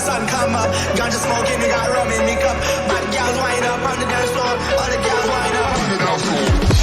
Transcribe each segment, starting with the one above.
sun come up. Ganja smoking, we got rum in me cup. Bad gals wind up on the dance floor. All the gals wind up on the dance floor.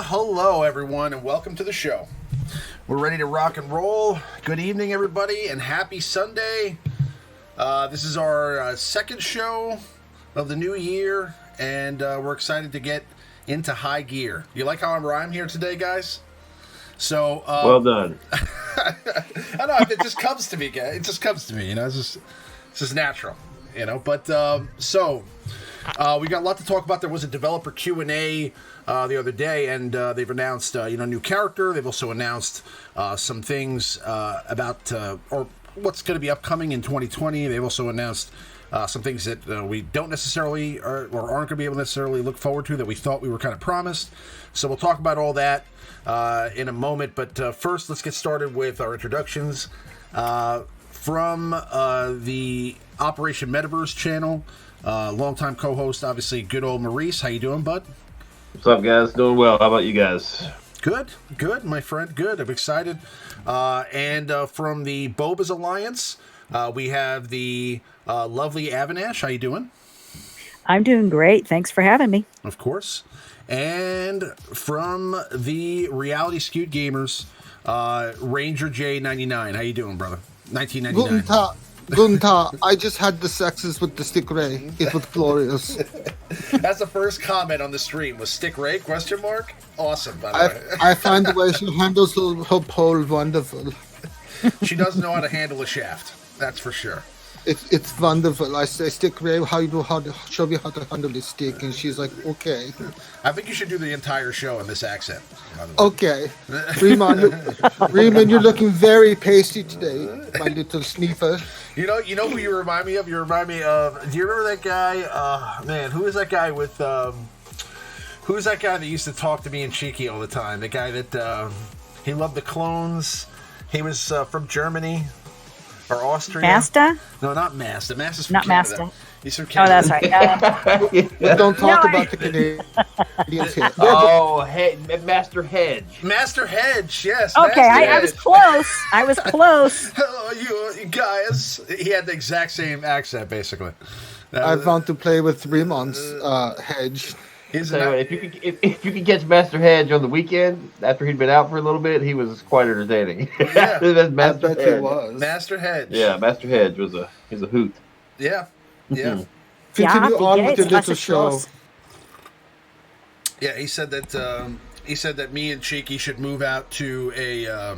Hello everyone, and welcome to the show. We're ready to rock and roll. Good evening, everybody, and happy Sunday. This is our second show of the new year, and we're excited to get into high gear. You like how I'm rhyme here today, guys? So well done. I know, it just comes to me, guys. It just comes to me, you know. It's just natural, you know. But we got a lot to talk about. There was a developer Q&A the other day, and they've announced new character. They've also announced some things about or what's going to be upcoming in 2020. They've also announced some things that we don't necessarily or aren't going to be able to necessarily look forward to that we thought we were kind of promised. So we'll talk about all that in a moment. But first, let's get started with our introductions. From the Operation Metaverse channel, longtime co-host, obviously, good old Maurice. How you doing, bud? What's up, guys? Doing well. How about you guys? Good, my friend. Good. I'm excited. And from the Boba's Alliance, we have the lovely Avinash. How you doing? I'm doing great. Thanks for having me. Of course. And from the Reality Skewed Gamers, RangerJ1999. How you doing, brother? 1999. Guten Tag. I just had the sexes with the Stick Rey. It was glorious. That's the first comment on the stream. Was Stick Rey? Question mark? Awesome, by the way. I find the way she handles her pole wonderful. She doesn't know how to handle a shaft. That's for sure. It's wonderful. I say, Stick Ray, show me how to handle this stick, and she's like, okay. I think you should do the entire show in this accent. By the way. Okay. Riemann, you're looking very pasty today, my little sniffer. You know who you remind me of? You remind me of. Do you remember that guy? Man, who is that guy with? Who's that guy that used to talk to me and Cheeky all the time? The guy that he loved the clones. He was from Germany or Austria. Masta? No, not Masta. Masta's from Not Canada. Masta. He's from Oh, Canada. that's right. But don't talk No, about the Canadians here. Oh, Master Hedge. Master Hedge, yes. Okay, Master I was Hedge. close. I was close. Hello, you guys. He had the exact same accent, basically. I want to play with Riemann's hedge. He's So if you could catch Master Hedge on the weekend after he'd been out for a little bit, he was quite entertaining. Yeah. That's I Master bet Hedge. he was. Master Hedge. Yeah, Master Hedge was a hoot. Yeah. Yeah. Continue on with your little hace show. close. Yeah, he said that me and Cheeky should move out to a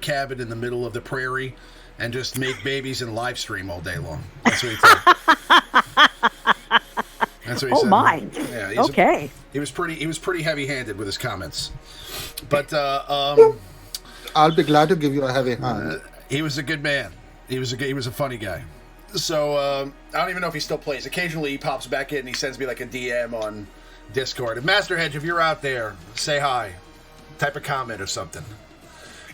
cabin in the middle of the prairie and just make babies and live stream all day long. That's what he said. That's what he Oh said. my. Yeah, Okay. he was pretty heavy-handed with his comments. But I'll be glad to give you a heavy hand. he was a good man. He was a funny guy. So I don't even know if he still plays. Occasionally he pops back in and he sends me like a DM on Discord. And Master Hedge, if you're out there, say hi. Type a comment or something.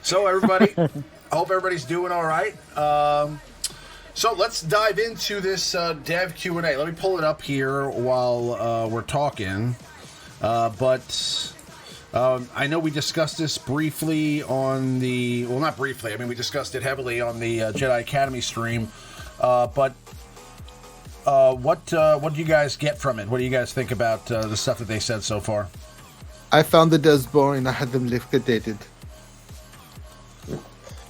So everybody, I hope everybody's doing all right. So let's dive into this dev Q&A. Let me pull it up here while we're talking. But I know we discussed this briefly on the... Well, not briefly. I mean, we discussed it heavily on the Jedi Academy stream. But what do you guys get from it? What do you guys think about the stuff that they said so far? I found the devs boring. I had them liquidated.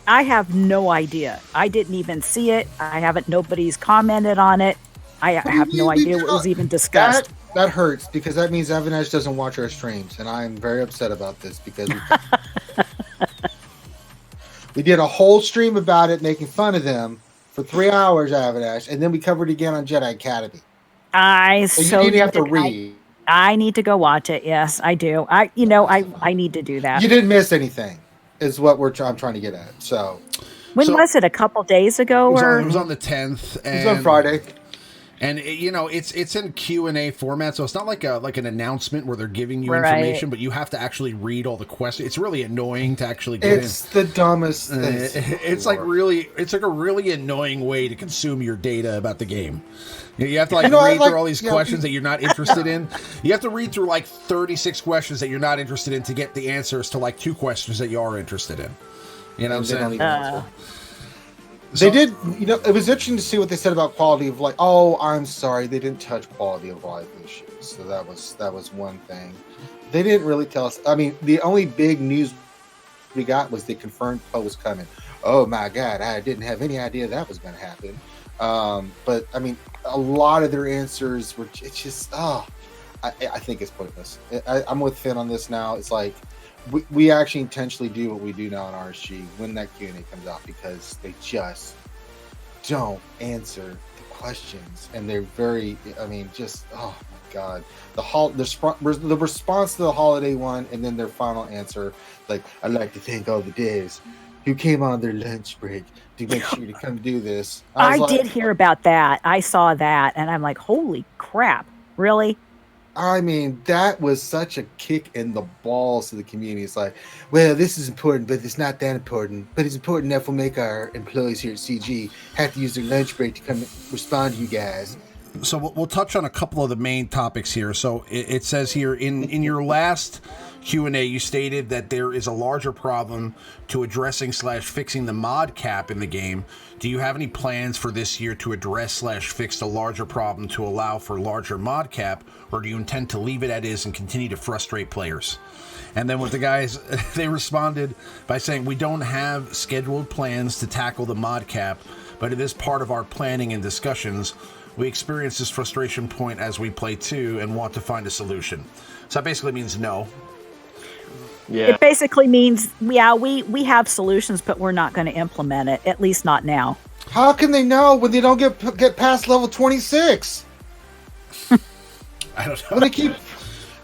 I have no idea. I didn't even see it. Nobody's commented on it. I have no idea what was even discussed. That hurts because that means Avinash doesn't watch our streams, and I'm very upset about this because we did a whole stream about it, making fun of them for 3 hours, Avinash, and then we covered it again on Jedi Academy. So you didn't have to read. I need to go watch it. Yes, I do. I need to do that. You didn't miss anything, is what I'm trying to get at. So When was it? A couple days ago, It was on the 10th. it was on Friday. And it's in Q&A format, so it's not like an announcement where they're giving you Right. information, but you have to actually read all the questions. It's really annoying to actually get It's the dumbest thing. it's like a really annoying way to consume your data about the game. You have to read through all these questions that you're not interested in. You have to read through like 36 questions that you're not interested in to get the answers to like 2 questions that you are interested in. You know what I'm saying? They did, it was interesting to see what they said about quality of life. Oh, I'm sorry, they didn't touch quality of life issues. So that was one thing. They didn't really tell us. I mean, the only big news we got was they confirmed Poe was coming. Oh my God, I didn't have any idea that was going to happen. But I mean, a lot of their answers were I think it's pointless. I'm with Finn on this now. It's like we actually intentionally do what we do now in RSG when that Q&A comes out because they just don't answer the questions, and they're very. I mean, just oh my God, the response to the holiday one, and then their final answer, like I'd like to thank all the devs who came on their lunch break to make sure to come do this. I did hear about that. I saw that, and I'm like, holy crap, really? I mean, that was such a kick in the balls to the community. It's like, well, this is important, but it's not that important. But it's important enough we'll make our employees here at CG have to use their lunch break to come respond to you guys. So we'll touch on a couple of the main topics here. So it says here, in your last Q&A, you stated that there is a larger problem to addressing / fixing the mod cap in the game. Do you have any plans for this year to address / fix the larger problem to allow for larger mod cap, or do you intend to leave it as is and continue to frustrate players? And then with the guys, they responded by saying, we don't have scheduled plans to tackle the mod cap, but it is part of our planning and discussions. We experience this frustration point as we play too and want to find a solution. So that basically means no. Yeah. It basically means, we have solutions, but we're not going to implement it, at least not now. How can they know when they don't get past level 26? I don't know.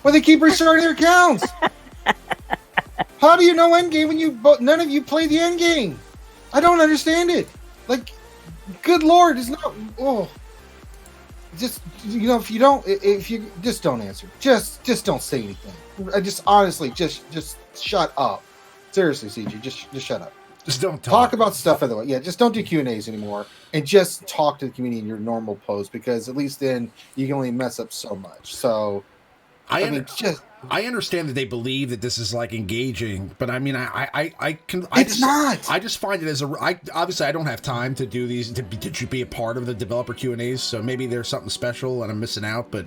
When they keep restarting their accounts. How do you know endgame when none of you play the endgame? I don't understand it. Like, good Lord, it's not. Oh, just if you just don't answer. Just don't say anything. I just honestly just shut up. Seriously, CG, just shut up. Just don't talk about stuff otherwise. Yeah, just don't do Q&As anymore, and just talk to the community in your normal post, because at least then you can only mess up so much. So, I understand that they believe that this is like engaging, but I mean, it's not. I just find it obviously I don't have time to do these to be a part of the developer Q&As, so maybe there's something special and I'm missing out. But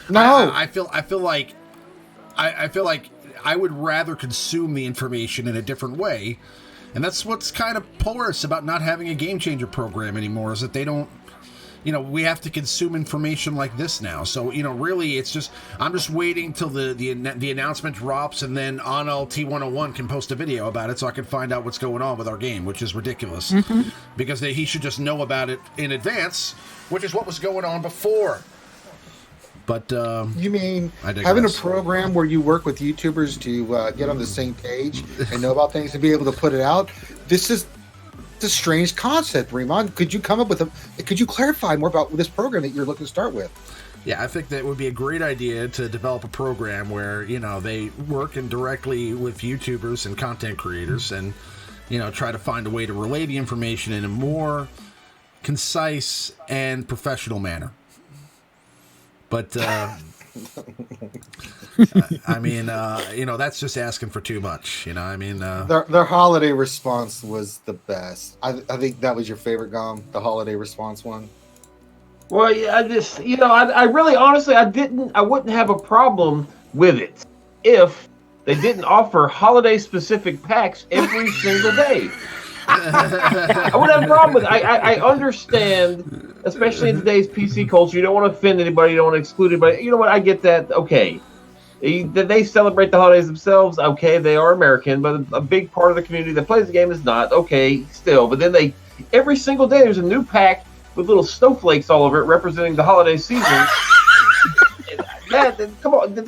no, I feel like I would rather consume the information in a different way. And that's what's kind of porous about not having a Game Changer program anymore, is that they don't, we have to consume information like this now. So, really, it's just, I'm just waiting till the announcement drops, and then Onel T101 can post a video about it so I can find out what's going on with our game, which is ridiculous. Mm-hmm. Because he should just know about it in advance, which is what was going on before. But you mean having a program where you work with YouTubers to get on the same page and know about things and be able to put it out? This is a strange concept, Raymond. Could you come up with could you clarify more about this program that you're looking to start with? Yeah, I think that would be a great idea to develop a program where, they work directly with YouTubers and content creators and, try to find a way to relay the information in a more concise and professional manner. But, I mean, that's just asking for too much, Their holiday response was the best. I think that was your favorite, Gom, the holiday response one. Well, yeah, I just, I really, honestly, I wouldn't have a problem with it if they didn't offer holiday-specific packs every single day. I wouldn't have a problem with it. I understand, especially in today's PC culture, you don't want to offend anybody, you don't want to exclude anybody. You know what? I get that. Okay. They celebrate the holidays themselves. Okay, they are American, but a big part of the community that plays the game is not. Okay, still. But then every single day there's a new pack with little snowflakes all over it representing the holiday season. Come on.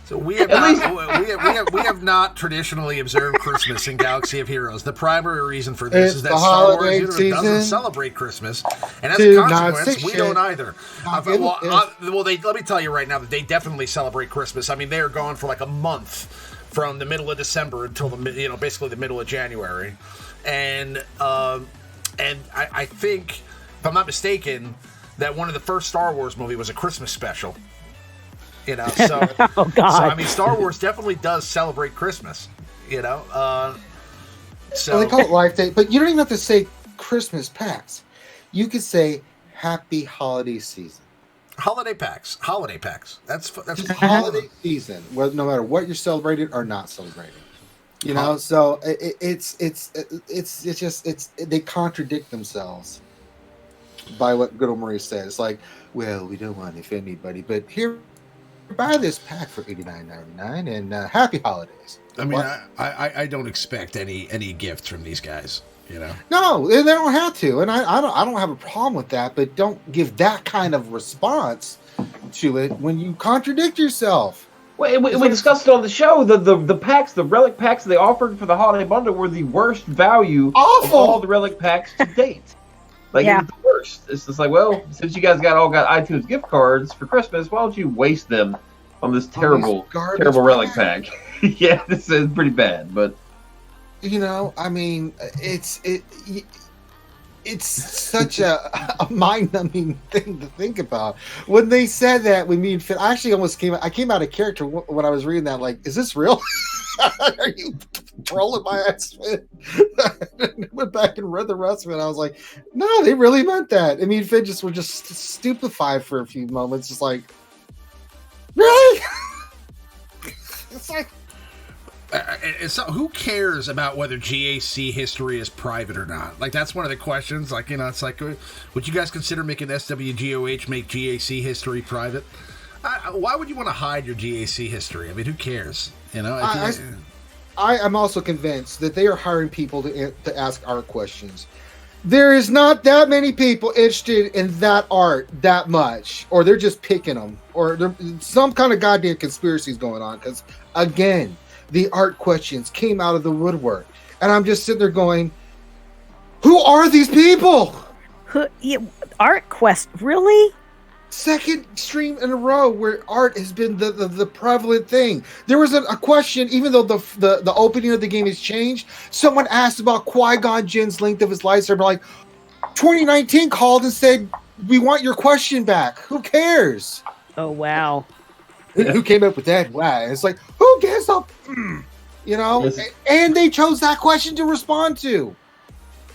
So we have not traditionally observed Christmas in Galaxy of Heroes. The primary reason for this is that Star Wars doesn't celebrate Christmas, and as a consequence, we don't either. Let me tell you right now that they definitely celebrate Christmas. I mean, they are gone for like a month, from the middle of December until basically the middle of January, and I think, if I'm not mistaken, that one of the first Star Wars movie was a Christmas special. So oh, God. So I mean, Star Wars definitely does celebrate Christmas. So well, they call it Life Day, but you don't even have to say Christmas packs. You could say Happy Holiday Season. Holiday packs. That's holiday season. Well, no matter what you're celebrating or not celebrating, So they contradict themselves by what good old Maurice said. It's like, well, we don't want to offend anybody, but here. Buy this pack for $89.99 and happy holidays. I mean, I don't expect any gifts from these guys. No, they don't have to, and I don't have a problem with that. But don't give that kind of response to it when you contradict yourself. Well, we discussed it on the show. The packs, the relic packs they offered for the holiday bundle were the worst value of all the relic packs to date. It was the worst. It's just like, well, since you guys all got iTunes gift cards for Christmas, why don't you waste them on this terrible relic pack? Yeah, this is pretty bad, but I mean, it's such a mind-numbing thing to think about. When they said that, when me and Finn, I actually almost came out of character when I was reading that. Like, is this real? Are you trolling my ass, Finn? Went back and read the rest of it. I was like, no, they really meant that. I mean, Finn were just stupefied for a few moments. It's like, really? It's like. So who cares about whether GAC history is private or not? Like, that's one of the questions. Like, it's like, would you guys consider making SWGOH make GAC history private? Why would you want to hide your GAC history? I mean, who cares? I am also convinced that they are hiring people to ask our questions. There is not that many people interested in that art that much, or they're just picking them, or there's some kind of goddamn conspiracies going on. Because again, the art questions came out of the woodwork, and I'm just sitting there going, "Who are these people?" Art quest, really? Second stream in a row where art has been the prevalent thing. There was a question, even though the opening of the game has changed. Someone asked about Qui-Gon Jinn's length of his lightsaber. Like 2019 called and said, "We want your question back." Who cares? Oh wow! Who came up with that? Wow! It's like, who gives up? You know? Yes. And they chose that question to respond to.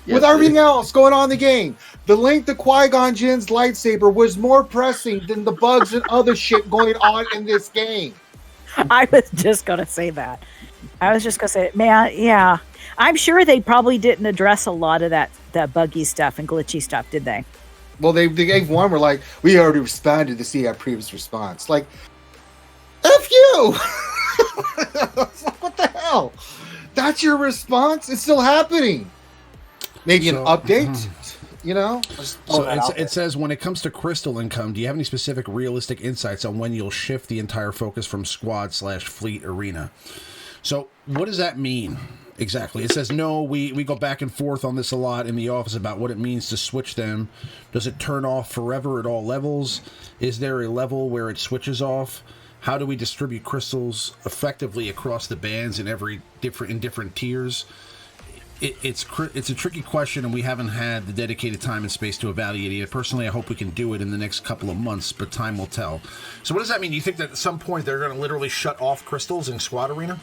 Yes, With everything else going on in the game, the length of Qui-Gon Jinn's lightsaber was more pressing than the bugs and other shit going on in this game. I was just gonna say that. I was just gonna say, man, yeah. I'm sure they probably didn't address a lot of that buggy stuff and glitchy stuff, did they? Well, they gave one where like, we already responded to see our previous response. Like, F you! What the hell? That's your response? It's still happening. Maybe an update, you know? So it says, when it comes to crystal income, do you have any specific realistic insights on when you'll shift the entire focus from squad/fleet arena? So what does that mean exactly? It says, no, we go back and forth on this a lot in the office about what it means to switch them. Does it turn off forever at all levels? Is there a level where it switches off? How do we distribute crystals effectively across the bands in different tiers? It's a tricky question, and we haven't had the dedicated time and space to evaluate it. Personally, I hope we can do it in the next couple of months, but time will tell. So what does that mean? You think that at some point they're going to literally shut off crystals in Squad Arena?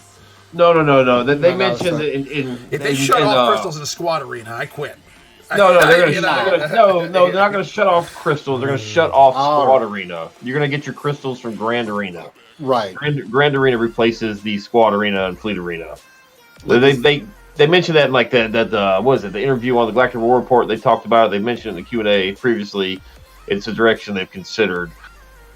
No. They mentioned in if they shut off crystals in the Squad Arena, I quit. They're not going to shut off crystals. They're going to shut off Squad Arena. You're going to get your crystals from Grand Arena. Right. Grand Arena replaces the Squad Arena and Fleet Arena. They mentioned that in like the interview on the Galactic War Report. They talked about it. They mentioned it in the Q&A previously. It's a direction they've considered.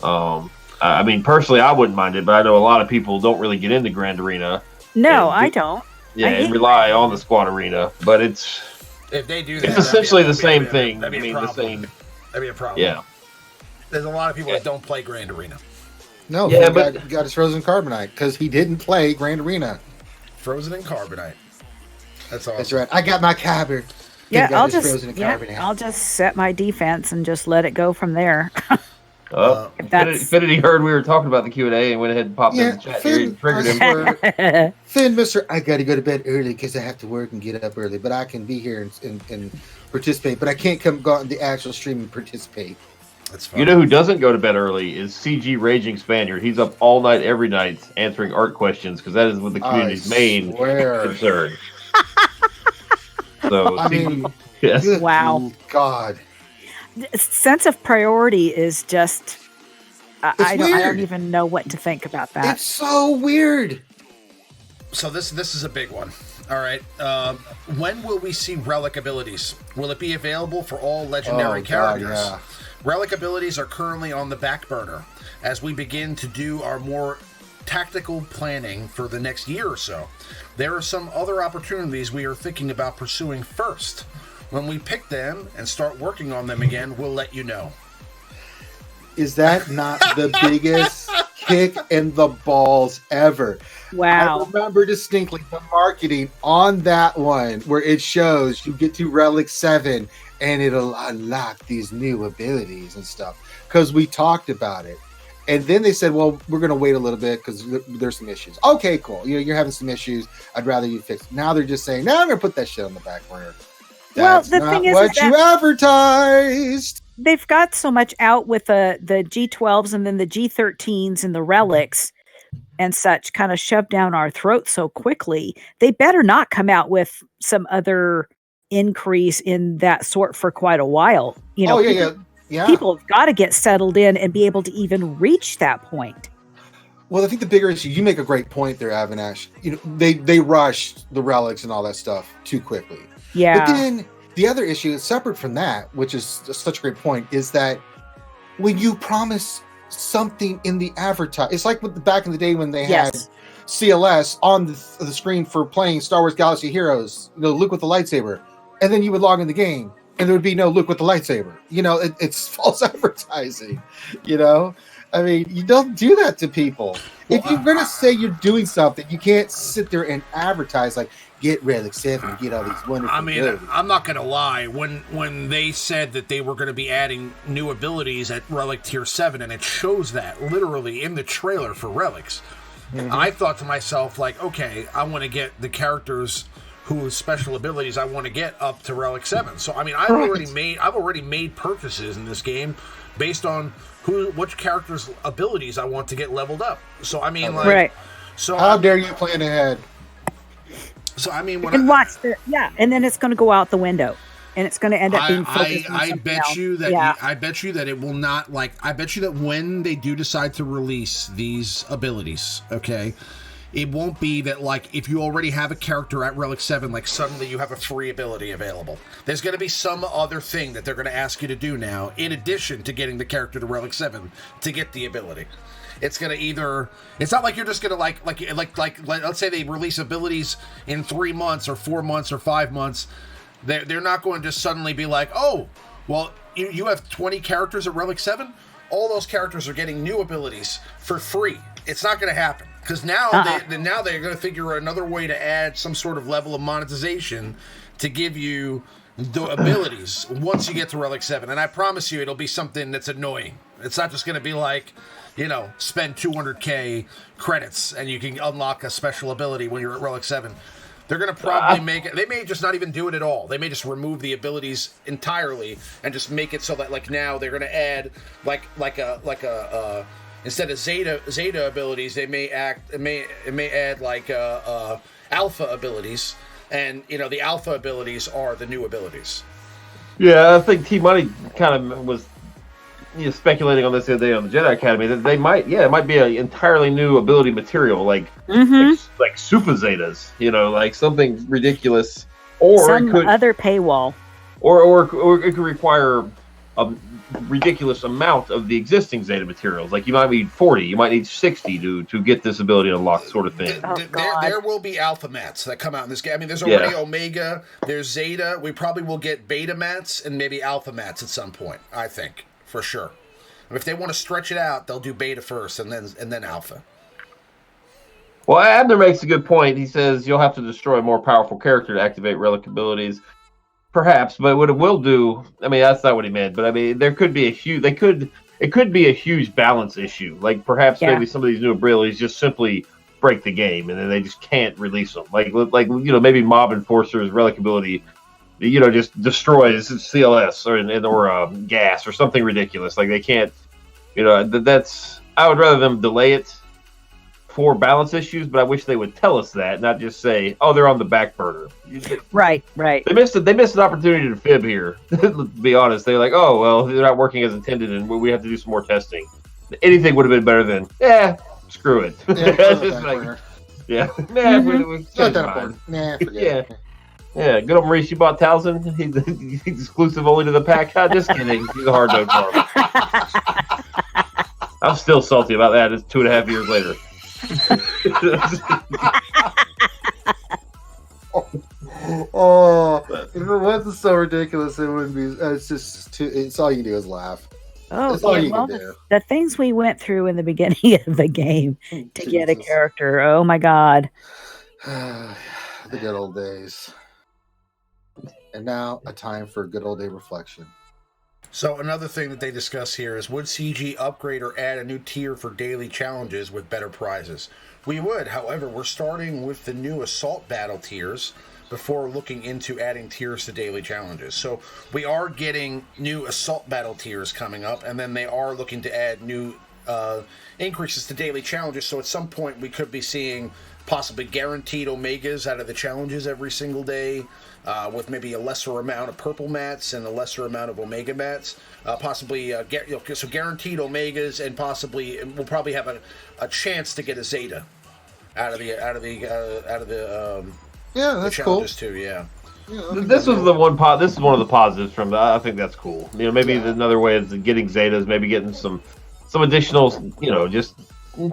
I mean, personally, I wouldn't mind it, but I know a lot of people don't really get into Grand Arena. No, I don't. Yeah, and rely on the Squad Arena. But if they do that, it's essentially the same thing. That'd be a problem. Yeah. There's a lot of people that don't play Grand Arena. No, but got his Frozen Carbonite because he didn't play Grand Arena. Frozen and Carbonite. That's awesome. That's right. I got my cabbage. Yeah, I'll just set my defense and just let it go from there. Finity heard we were talking about the Q&A and went ahead and popped in the chat. Finn, Triggered him. Finn, Mr. I got to go to bed early because I have to work and get up early, but I can be here and participate. But I can't go on the actual stream and participate. That's fine. You know who doesn't go to bed early is CG Raging Spaniard. He's up all night, every night, answering art questions because that is what the community's main concern. So, I mean, yes. Wow. God. Sense of priority is just I don't even know what to think about that. It's so weird. So this is a big one. All right. When will we see relic abilities? Will it be available for all legendary characters? God, yeah. Relic abilities are currently on the back burner as we begin to do our more tactical planning for the next year or so. There are some other opportunities we are thinking about pursuing first. When we pick them and start working on them again, we'll let you know. Is that not the biggest kick in the balls ever? Wow. I remember distinctly the marketing on that one where it shows you get to Relic 7 and it'll unlock these new abilities and stuff. Because we talked about it. And then they said, well, we're going to wait a little bit because there's some issues. Okay, cool. You're having some issues. I'd rather you fix it. Now they're just saying, no, I'm going to put that shit on the back burner. That's well, the thing is what you advertised. They've got so much out with the G12s and then the G13s and the relics and such kind of shoved down our throats so quickly. They better not come out with some other increase in that sort for quite a while. You know, Yeah. People have got to get settled in and be able to even reach that point. Well, I think the bigger issue, you make a great point there, Avinash. You know, they rushed the relics and all that stuff too quickly. Yeah. But then the other issue, separate from that, which is such a great point, is that when you promise something in the advertise, it's like with back in the day when they had CLS on the screen for playing Star Wars Galaxy Heroes, Luke with the lightsaber, and then you would log in the game, and there would be no Luke with the lightsaber. It's false advertising. I mean, you don't do that to people. If you're gonna say you're doing something, you can't sit there and advertise like get Relic 7 and get all these wonderful abilities. I'm not gonna lie. When they said that they were going to be adding new abilities at Relic Tier 7, and it shows that literally in the trailer for Relics, I thought to myself, like, okay, I want to get the characters whose special abilities I want to get up to Relic 7. So I mean, I've already made purchases in this game based on which character's abilities I want to get leveled up. So I mean, like, right. So how dare you plan ahead? So I mean, and and then it's going to go out the window, and it's going to end up being focused on I bet else. you that I bet you that it will not, like, I bet you that when they do decide to release these abilities, okay, it won't be that, like, if you already have a character at Relic 7, like, suddenly you have a free ability available. There's going to be some other thing that they're going to ask you to do now, in addition to getting the character to Relic 7 to get the ability. It's going to either... It's not like you're just going to, like, let's say they release abilities in 3 months or 4 months or 5 months. They're not going to just suddenly be like, oh, well, you have 20 characters at Relic 7? All those characters are getting new abilities for free. It's not going to happen. Because now they're going to figure another way to add some sort of level of monetization to give you the abilities once you get to Relic 7. And I promise you it'll be something that's annoying. It's not just going to be like, spend 200k credits and you can unlock a special ability when you're at Relic 7. They're going to probably make it... They may just not even do it at all. They may just remove the abilities entirely and just make it so that, like, now they're going to add, like a instead of Zeta abilities, they may add like alpha abilities, and the alpha abilities are the new abilities. Yeah, I think T-Money kind of was speculating on this the other day on the Jedi Academy that it might be an entirely new ability material, like Super Zetas, like something ridiculous, or some it could, other paywall, or it could require a ridiculous amount of the existing Zeta materials. Like you might need 40, you might need 60 to get this ability unlocked, sort of thing. There will be alpha mats that come out in this game. I mean, there's already Omega, there's Zeta. We probably will get beta mats and maybe alpha mats at some point, I think, for sure. If they want to stretch it out, they'll do beta first and then alpha. Well, Abner makes a good point. He says you'll have to destroy a more powerful character to activate relic abilities. Perhaps, but what it will do, I mean, that's not what he meant, but I mean, there could be it could be a huge balance issue. Like perhaps maybe some of these new abilities just simply break the game and then they just can't release them. Like maybe Mob Enforcer's relic ability, just destroys CLS or gas or something ridiculous. Like they can't, that's, I would rather them delay it for balance issues, but I wish they would tell us that, not just say, "Oh, they're on the back burner." Right. They missed an opportunity to fib here. To be honest, they're like, "Oh, well, they're not working as intended, and we have to do some more testing." Anything would have been better than, screw it. Yeah. Good old Maurice, you bought Towson. He's exclusive only to the pack. Just kidding. He's a hard note farm. I'm still salty about that. It's 2.5 years later. That's so ridiculous. It wouldn't be. It's just. It's all you can do is laugh. Oh, the things we went through in the beginning of the game to get a character. Oh my God. The good old days. And now a time for good old day reflection. So another thing that they discuss here is, would CG upgrade or add a new tier for daily challenges with better prizes? We would. However, we're starting with the new assault battle tiers before looking into adding tiers to daily challenges. So we are getting new assault battle tiers coming up, and then they are looking to add new increases to daily challenges. So at some point we could be seeing possibly guaranteed Omegas out of the challenges every single day, with maybe a lesser amount of purple mats and a lesser amount of Omega mats. Possibly, so guaranteed Omegas, and possibly we'll probably have a chance to get a Zeta out of the that's challenges cool too. Yeah. This was This is one of the positives from that. I think that's cool. Maybe another way of getting Zetas, maybe getting some additional, just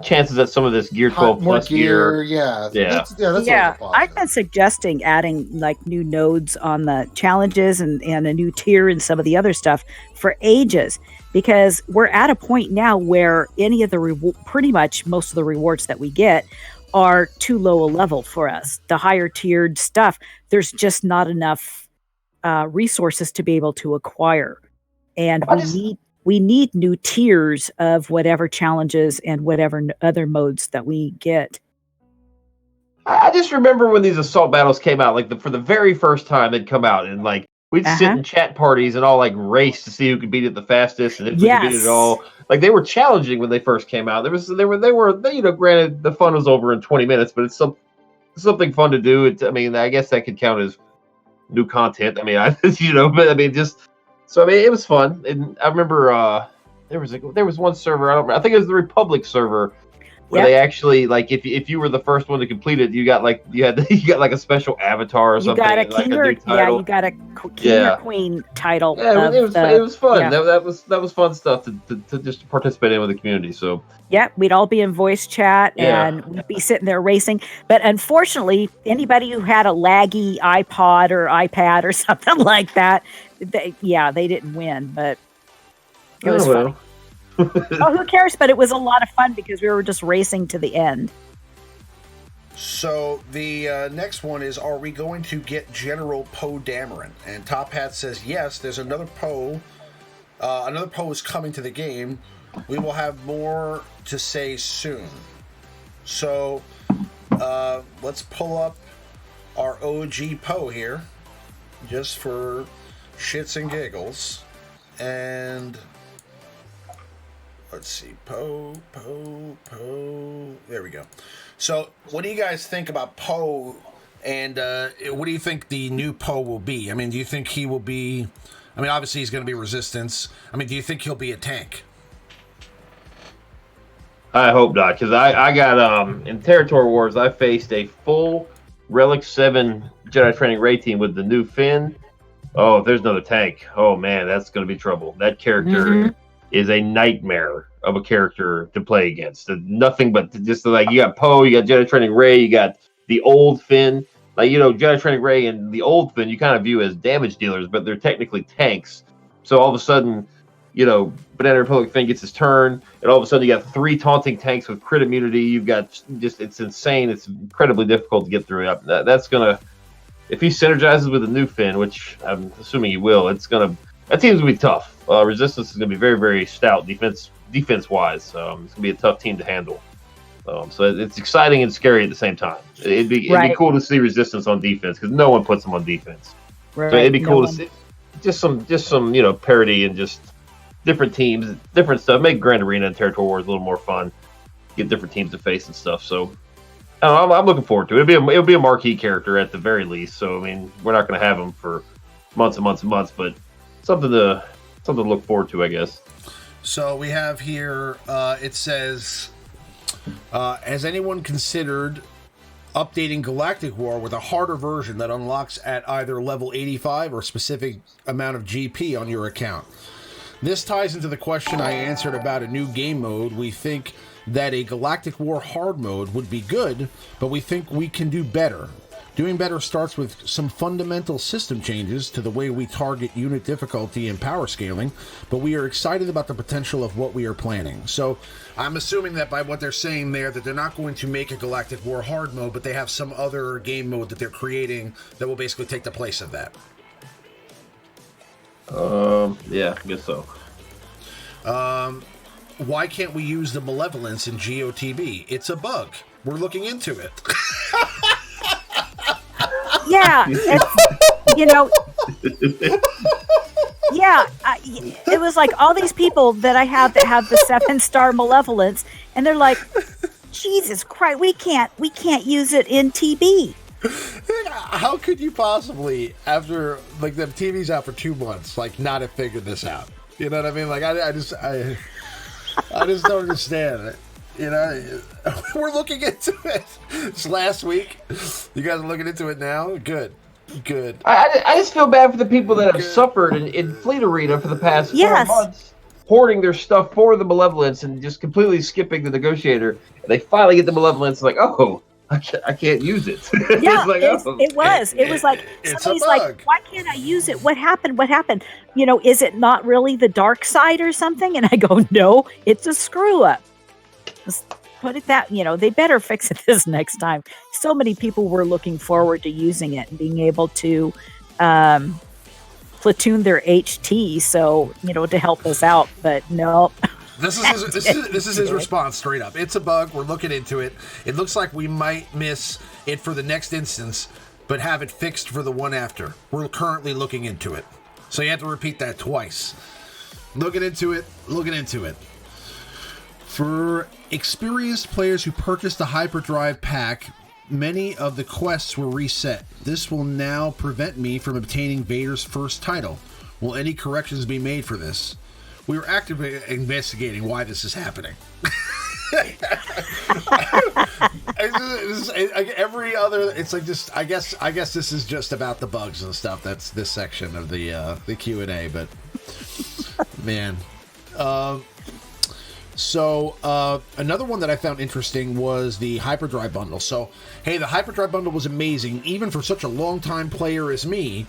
chances that some of this Gear 12 More plus gear. yeah. Yeah. That's Yeah, always a I've positive. been suggesting adding like new nodes on the challenges and a new tier and some of the other stuff for ages, because we're at a point now where any of the pretty much most of the rewards that we get are too low a level for us. The higher tiered stuff, there's just not enough resources to be able to acquire, and we need new tiers of whatever challenges and whatever other modes that we get. I just remember when these assault battles came out, like for the very first time they'd come out, and like we'd sit in chat parties and all like race to see who could beat it the fastest, and if we could beat it all. Like they were challenging when they first came out. They were granted the fun was over in 20 minutes, but it's something fun to do. I mean, I guess that could count as new content. I mean, but I mean, it was fun. And I remember there was one server, I think it was the Republic server, where they actually, like, if you were the first one to complete it, you got like a special avatar or something. You got a king or you got a king or queen title. Yeah, it was fun. Yeah. That was fun stuff to just participate in with the community. So we'd all be in voice chat and we'd be sitting there racing. But unfortunately, anybody who had a laggy iPod or iPad or something like that, they didn't win. But it was fun. Oh, who cares? But it was a lot of fun because we were just racing to the end. So the next one is, are we going to get General Poe Dameron? And Top Hat says yes. There's another Poe. Another Poe is coming to the game. We will have more to say soon. So let's pull up our OG Poe here, just for shits and giggles, and. Let's see, Poe. There we go. So, what do you guys think about Poe, and what do you think the new Poe will be? I mean, do you think he will be... I mean, obviously he's going to be Resistance. I mean, do you think he'll be a tank? I hope not, because I got, in Territory Wars, I faced a full Relic 7 Jedi Training Rey team with the new Finn. Oh, if there's another tank, oh man, that's going to be trouble. That character... is a nightmare of a character to play against. Nothing but just like, you got Poe, you got Jedi Training Rey, you got the old Finn. Like, Jedi Training Rey and the old Finn you kind of view as damage dealers, but they're technically tanks. So all of a sudden, Banana Republic Finn gets his turn, and all of a sudden you got 3 taunting tanks with crit immunity. You've got it's insane. It's incredibly difficult to get through. That's gonna, if he synergizes with a new Finn, which I'm assuming he will, that team's gonna be tough. Resistance is gonna be very, very stout defense wise. It's gonna be a tough team to handle. So it's exciting and scary at the same time. It'd be cool to see Resistance on defense, because no one puts them on defense. Right. So it'd be cool to see just some parity and just different teams, different stuff. Make Grand Arena and Territory Wars a little more fun. Get different teams to face and stuff. So I'm looking forward to it. It'll be a marquee character at the very least. So I mean, we're not gonna have him for months and months and months, but something to look forward to, I guess. So we have here, it says, has anyone considered updating Galactic War with a harder version that unlocks at either level 85 or specific amount of GP on your account? This ties into the question I answered about a new game mode. We think that a Galactic War hard mode would be good, but we think we can do better. Doing better starts with some fundamental system changes to the way we target unit difficulty and power scaling, but we are excited about the potential of what we are planning. So I'm assuming that by what they're saying there, that they're not going to make a Galactic War hard mode, but they have some other game mode that they're creating that will basically take the place of that. Yeah, I guess so. Why can't we use the Malevolence in GOTB? It's a bug. We're looking into it. Yeah, it was like all these people that I have that have the 7-star Malevolence, and they're like, Jesus Christ, we can't use it in TB. How could you possibly, after like the TV's out for 2 months, like not have figured this out? You know what I mean? Like I just don't understand it. We're looking into it. It's last week. You guys are looking into it now? Good. I just feel bad for the people that have suffered in Fleet Arena for the past 4 months. hoarding their stuff for the Malevolence and just completely skipping the Negotiator. And they finally get the Malevolence, like, oh, I can't use it. Yeah, it's like, it was. It was like It's somebody's a like, bug. "Why can't I use it? What happened? What happened? You know, is it not really the dark side or something?" And I go, "No, it's a screw up." Just put it that, you know, they better fix it this next time. So many people were looking forward to using it and being able to platoon their HT, so, you know, to help us out. But no. This is his response straight up. It's a bug. We're looking into it. It looks like we might miss it for the next instance, but have it fixed for the one after. We're currently looking into it. So you have to repeat that twice. Looking into it. Looking into it. For experienced players who purchased the Hyperdrive pack, many of the quests were reset. This will now prevent me from obtaining Vader's first title. Will any corrections be made for this? We are actively investigating why this is happening. Every other, it's like just. I guess this is just about the bugs and stuff. That's this section of the Q&A. But man, so another one that I found interesting was the Hyperdrive bundle. So hey, the Hyperdrive bundle was amazing, even for such a long-time player as me.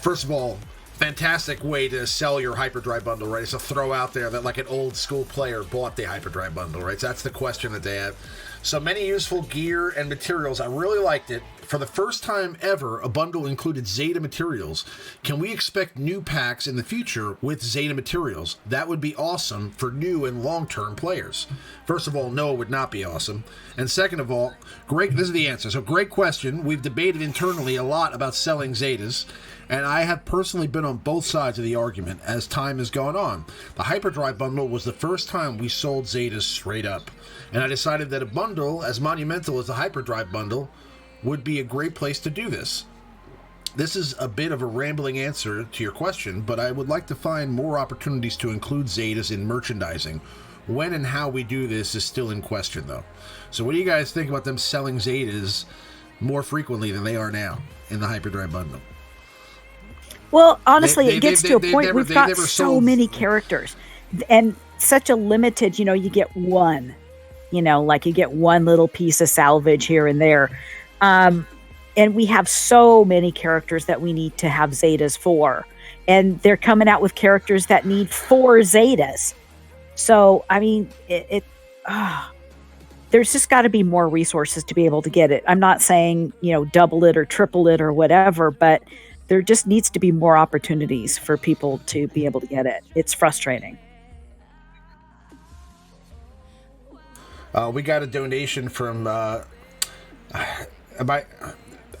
First of all, fantastic way to sell your Hyperdrive bundle, right? It's a throw out there that like an old school player bought the Hyperdrive bundle, right? So that's the question that they have. So many useful gear and materials. I really liked it. For the first time ever, a bundle included Zeta materials. Can we expect new packs in the future with Zeta materials? That would be awesome for new and long-term players. First of all, no, it would not be awesome. And second of all, great, this is the answer. So great question. We've debated internally a lot about selling Zetas, and I have personally been on both sides of the argument as time has gone on. The Hyperdrive bundle was the first time we sold Zetas straight up, and I decided that a bundle as monumental as the Hyperdrive bundle would be a great place to do this. This is a bit of a rambling answer to your question, but I would like to find more opportunities to include Zetas in merchandising. When and how we do this is still in question, though. So what do you guys think about them selling Zetas more frequently than they are now in the Hyperdrive bundle? Well, honestly, it gets to a point we've got so many characters and such a limited, you know, you get one, you know, like you get one little piece of salvage here and there. And we have so many characters that we need to have Zetas for. And they're coming out with characters that need 4 Zetas. So, I mean, there's just got to be more resources to be able to get it. I'm not saying, you know, double it or triple it or whatever, but there just needs to be more opportunities for people to be able to get it. It's frustrating. We got a donation from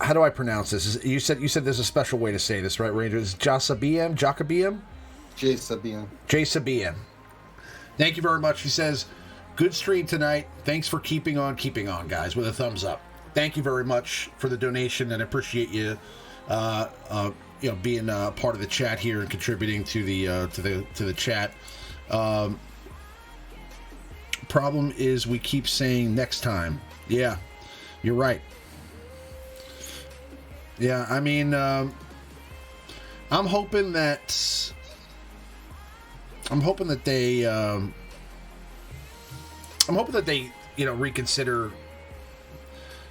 how do I pronounce this? You said there's a special way to say this, right, Ranger? It's Jasabian? Jasabian. Thank you very much. He says, good stream tonight. Thanks for keeping on, guys, with a thumbs up. Thank you very much for the donation, and I appreciate you being part of the chat here and contributing to the chat. Problem is we keep saying next time. Yeah, you're right. Yeah, I mean, I'm hoping that they reconsider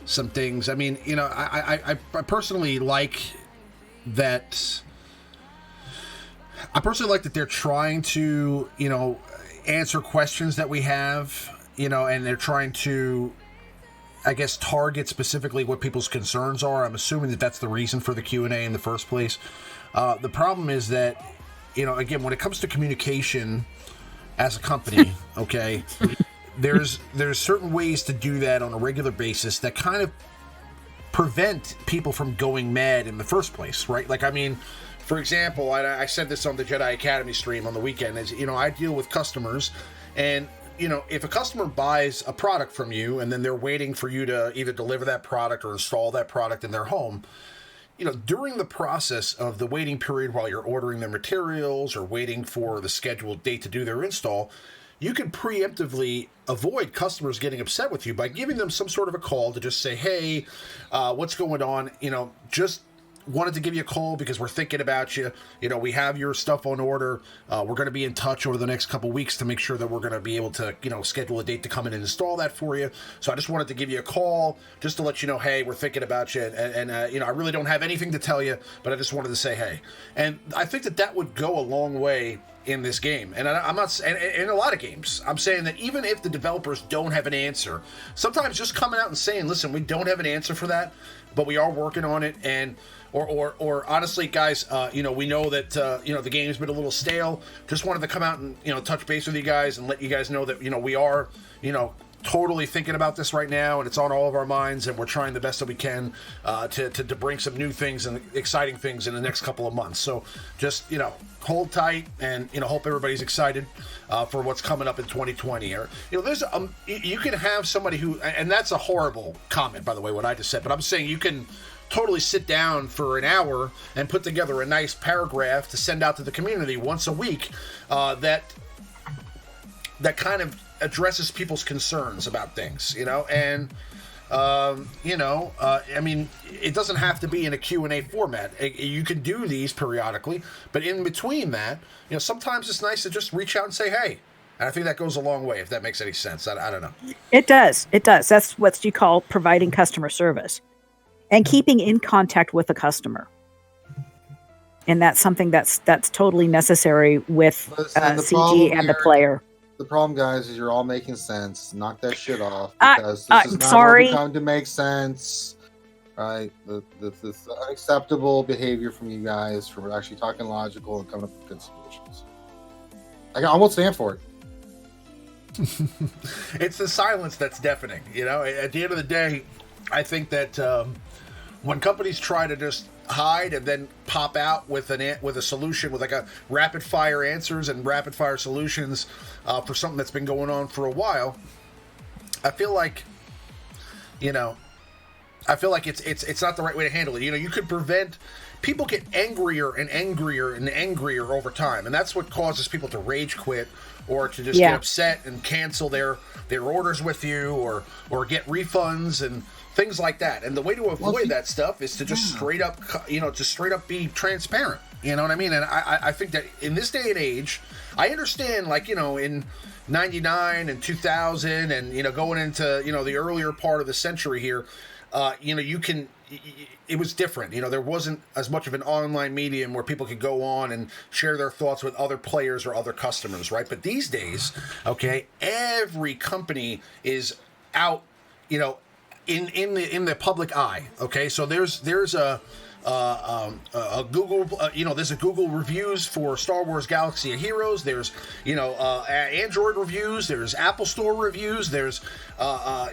some things. I mean, I personally like that. I personally like that they're trying to, answer questions that we have, and they're trying to, I guess, target specifically what people's concerns are. I'm assuming that that's the reason for the Q&A in the first place. The problem is that, again, when it comes to communication as a company, okay, there's certain ways to do that on a regular basis that kind of prevent people from going mad in the first place, right? Like, I mean, for example, I said this on the Jedi Academy stream on the weekend, is, I deal with customers, and, if a customer buys a product from you and then they're waiting for you to either deliver that product or install that product in their home, during the process of the waiting period while you're ordering their materials or waiting for the scheduled date to do their install, you can preemptively avoid customers getting upset with you by giving them some sort of a call to just say, hey, what's going on? Just wanted to give you a call because we're thinking about you. You know, we have your stuff on order. We're going to be in touch over the next couple weeks to make sure that we're going to be able to, you know, schedule a date to come in and install that for you. So I just wanted to give you a call just to let you know, hey, we're thinking about you. And you know, I really don't have anything to tell you, but I just wanted to say, hey. And I think that would go a long way in this game. And I'm not, and in a lot of games, I'm saying that even if the developers don't have an answer, sometimes just coming out and saying, listen, we don't have an answer for that, but we are working on it. And or honestly, guys, you know, we know that you know, the game's been a little stale. Just wanted to come out and, you know, touch base with you guys and let you guys know that, you know, we are, you know, totally thinking about this right now, and it's on all of our minds, and we're trying the best that we can to bring some new things and exciting things in the next couple of months. So just, you know, hold tight, and, you know, hope everybody's excited for what's coming up in 2020. Or, you know, there's you can have somebody who, and that's a horrible comment, by the way, what I just said, but I'm saying you can totally sit down for an hour and put together a nice paragraph to send out to the community once a week that kind of addresses people's concerns about things, you know, and you know, I mean, it doesn't have to be in a Q&A format. You can do these periodically, but in between that, you know, sometimes it's nice to just reach out and say, hey. And I think that goes a long way, if that makes any sense. I don't know. It does. It does. That's what you call providing customer service and keeping in contact with the customer. And that's something that's totally necessary with CG and the player. The problem, guys, is you're all making sense. Knock that shit off, because this is not sorry. what we come to make sense, right? The unacceptable behavior from you guys for actually talking logical and coming up with good solutions. I won't stand for it. It's the silence that's deafening. You know, at the end of the day, I think that when companies try to just hide and then pop out with a solution, with like a rapid fire answers and rapid fire solutions for something that's been going on for a while, I feel like, you know, it's not the right way to handle it. You know, you could prevent. People get angrier and angrier and angrier over time, and that's what causes people to rage quit or to just get upset and cancel their orders with you, or get refunds and things like that. And the way to avoid that stuff is to just straight up, you know, just straight up be transparent. You know what I mean? And I think that in this day and age, I understand, like, you know, in 99 and 2000 and, you know, going into, you know, the earlier part of the century here, you know, it was different. You know, there wasn't as much of an online medium where people could go on and share their thoughts with other players or other customers, right? But these days, okay, every company is out, you know, in the public eye. Okay, so there's a Google, you know, there's a Google reviews for Star Wars Galaxy of Heroes. There's, you know, Android reviews. There's Apple Store reviews. There's,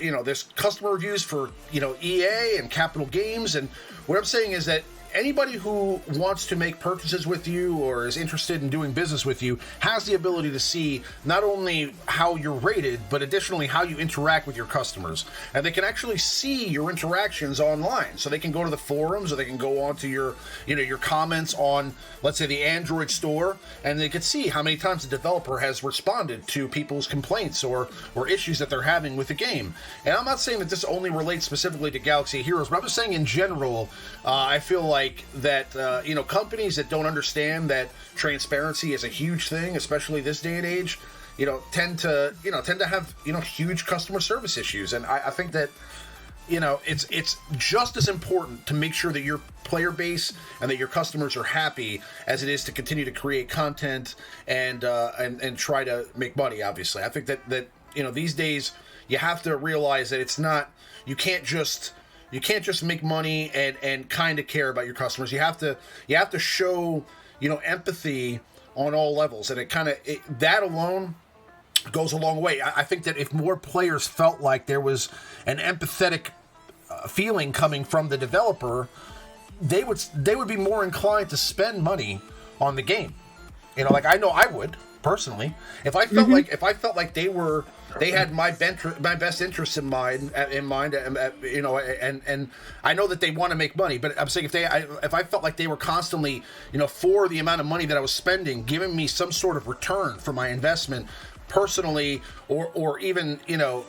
you know, there's customer reviews for, you know, EA and Capital Games. And what I'm saying is that anybody who wants to make purchases with you or is interested in doing business with you has the ability to see not only how you're rated, but additionally how you interact with your customers. And they can actually see your interactions online. So they can go to the forums, or they can go on to your, you know, your comments on, let's say, the Android store, and they can see how many times the developer has responded to people's complaints or issues that they're having with the game. And I'm not saying that this only relates specifically to Galaxy of Heroes, but I'm just saying in general, I feel like that, you know, companies that don't understand that transparency is a huge thing, especially this day and age, you know, tend to have, you know, huge customer service issues. And I think that, you know, it's just as important to make sure that your player base and that your customers are happy as it is to continue to create content and try to make money. Obviously, I think that you know, these days you have to realize that it's not, you can't just make money and kind of care about your customers. You have to show, you know, empathy on all levels, and that alone goes a long way. I think that if more players felt like there was an empathetic feeling coming from the developer, they would be more inclined to spend money on the game. You know, like I know I would personally, if I felt like they had my best interests in mind, you know, and I know that they want to make money, but I'm saying if I felt like they were constantly, you know, for the amount of money that I was spending, giving me some sort of return for my investment, personally, or even, you know,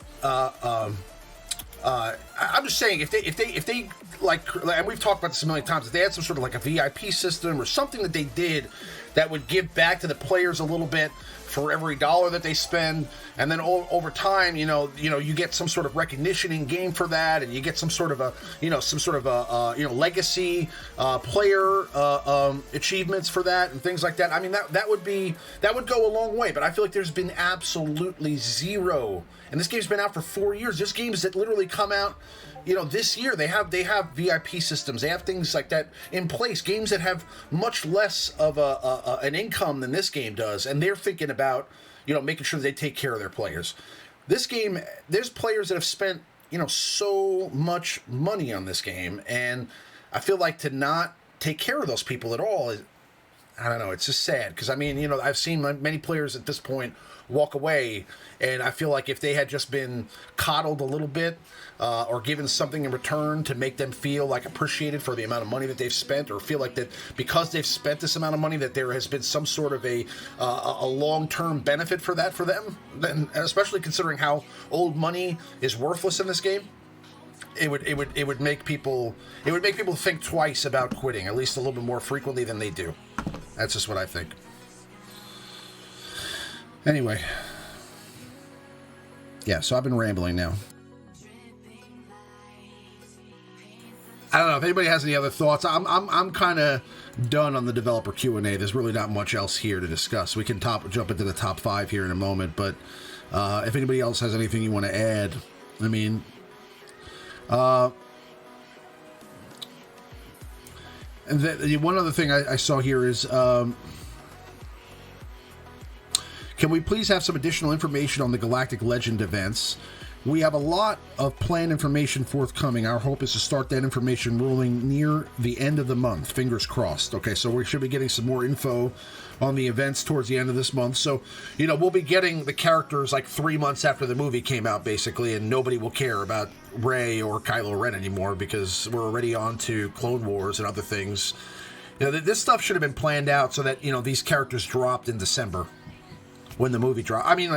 I'm just saying, if they like, and we've talked about this a million times, if they had some sort of like a VIP system or something that they did that would give back to the players a little bit for every dollar that they spend, and then over time, you get some sort of recognition in game for that, and you get some sort of a legacy player achievements for that and things like that. I mean, that would go a long way. But I feel like there's been absolutely zero. And this game's been out for 4 years. There's games that literally come out, this year. They have VIP systems. They have things like that in place. Games that have much less of an income than this game does, and they're thinking about, making sure they take care of their players. This game, there's players that have spent, so much money on this game, and I feel like to not take care of those people at all is, I don't know, it's just sad. Because, I mean, I've seen many players at this point walk away, and I feel like if they had just been coddled a little bit or given something in return to make them feel like appreciated for the amount of money that they've spent, or feel like that because they've spent this amount of money that there has been some sort of a long-term benefit for them, then, especially considering how old money is worthless in this game, it would make people think twice about quitting, at least a little bit more frequently than they do. That's just what I think. Anyway, yeah, so I've been rambling now. I don't know if anybody has any other thoughts. I'm kind of done on the developer Q&A. There's really not much else here to discuss. We can jump into the top 5 here in a moment, but if anybody else has anything you want to add, I mean, and the one other thing I saw here is, can we please have some additional information on the Galactic Legend events? We have a lot of planned information forthcoming. Our hope is to start that information rolling near the end of the month. Fingers crossed. Okay, so we should be getting some more info on the events towards the end of this month. So, we'll be getting the characters like 3 months after the movie came out, basically, and nobody will care about Rey or Kylo Ren anymore because we're already on to Clone Wars and other things. This stuff should have been planned out so that, these characters dropped in December when the movie dropped. I mean,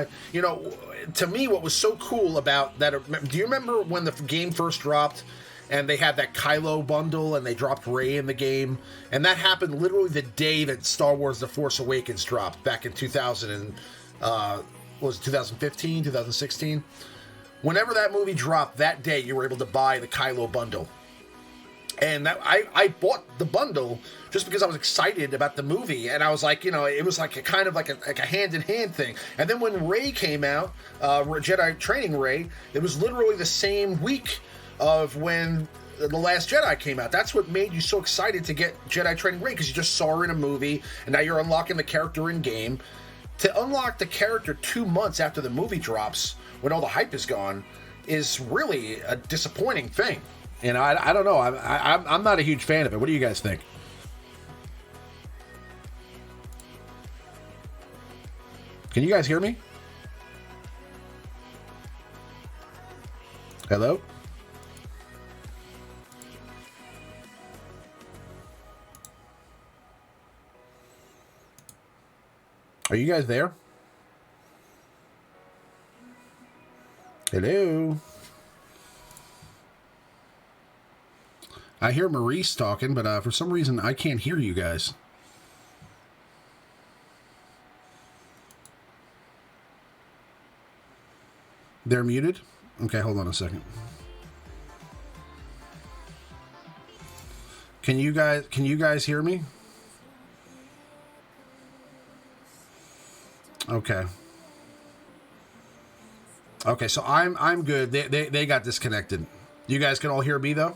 to me, what was so cool about that, do you remember when the game first dropped and they had that Kylo bundle and they dropped Rey in the game? And that happened literally the day that Star Wars The Force Awakens dropped back in 2015, 2016? Whenever that movie dropped, that day you were able to buy the Kylo bundle. And I bought the bundle just because I was excited about the movie, and I was like, it was like a kind of like a hand-in-hand thing. And then when Rey came out, Jedi Training Rey, it was literally the same week of when The Last Jedi came out. That's what made you so excited to get Jedi Training Rey, because you just saw her in a movie, and now you're unlocking the character in-game. To unlock the character 2 months after the movie drops, when all the hype is gone, is really a disappointing thing. I don't know. I'm not a huge fan of it. What do you guys think? Can you guys hear me? Hello? Are you guys there? Hello? I hear Maurice talking, but for some reason I can't hear you guys. They're muted? Okay, hold on a second. Can you guys hear me? Okay. Okay, so I'm good. They got disconnected. You guys can all hear me though?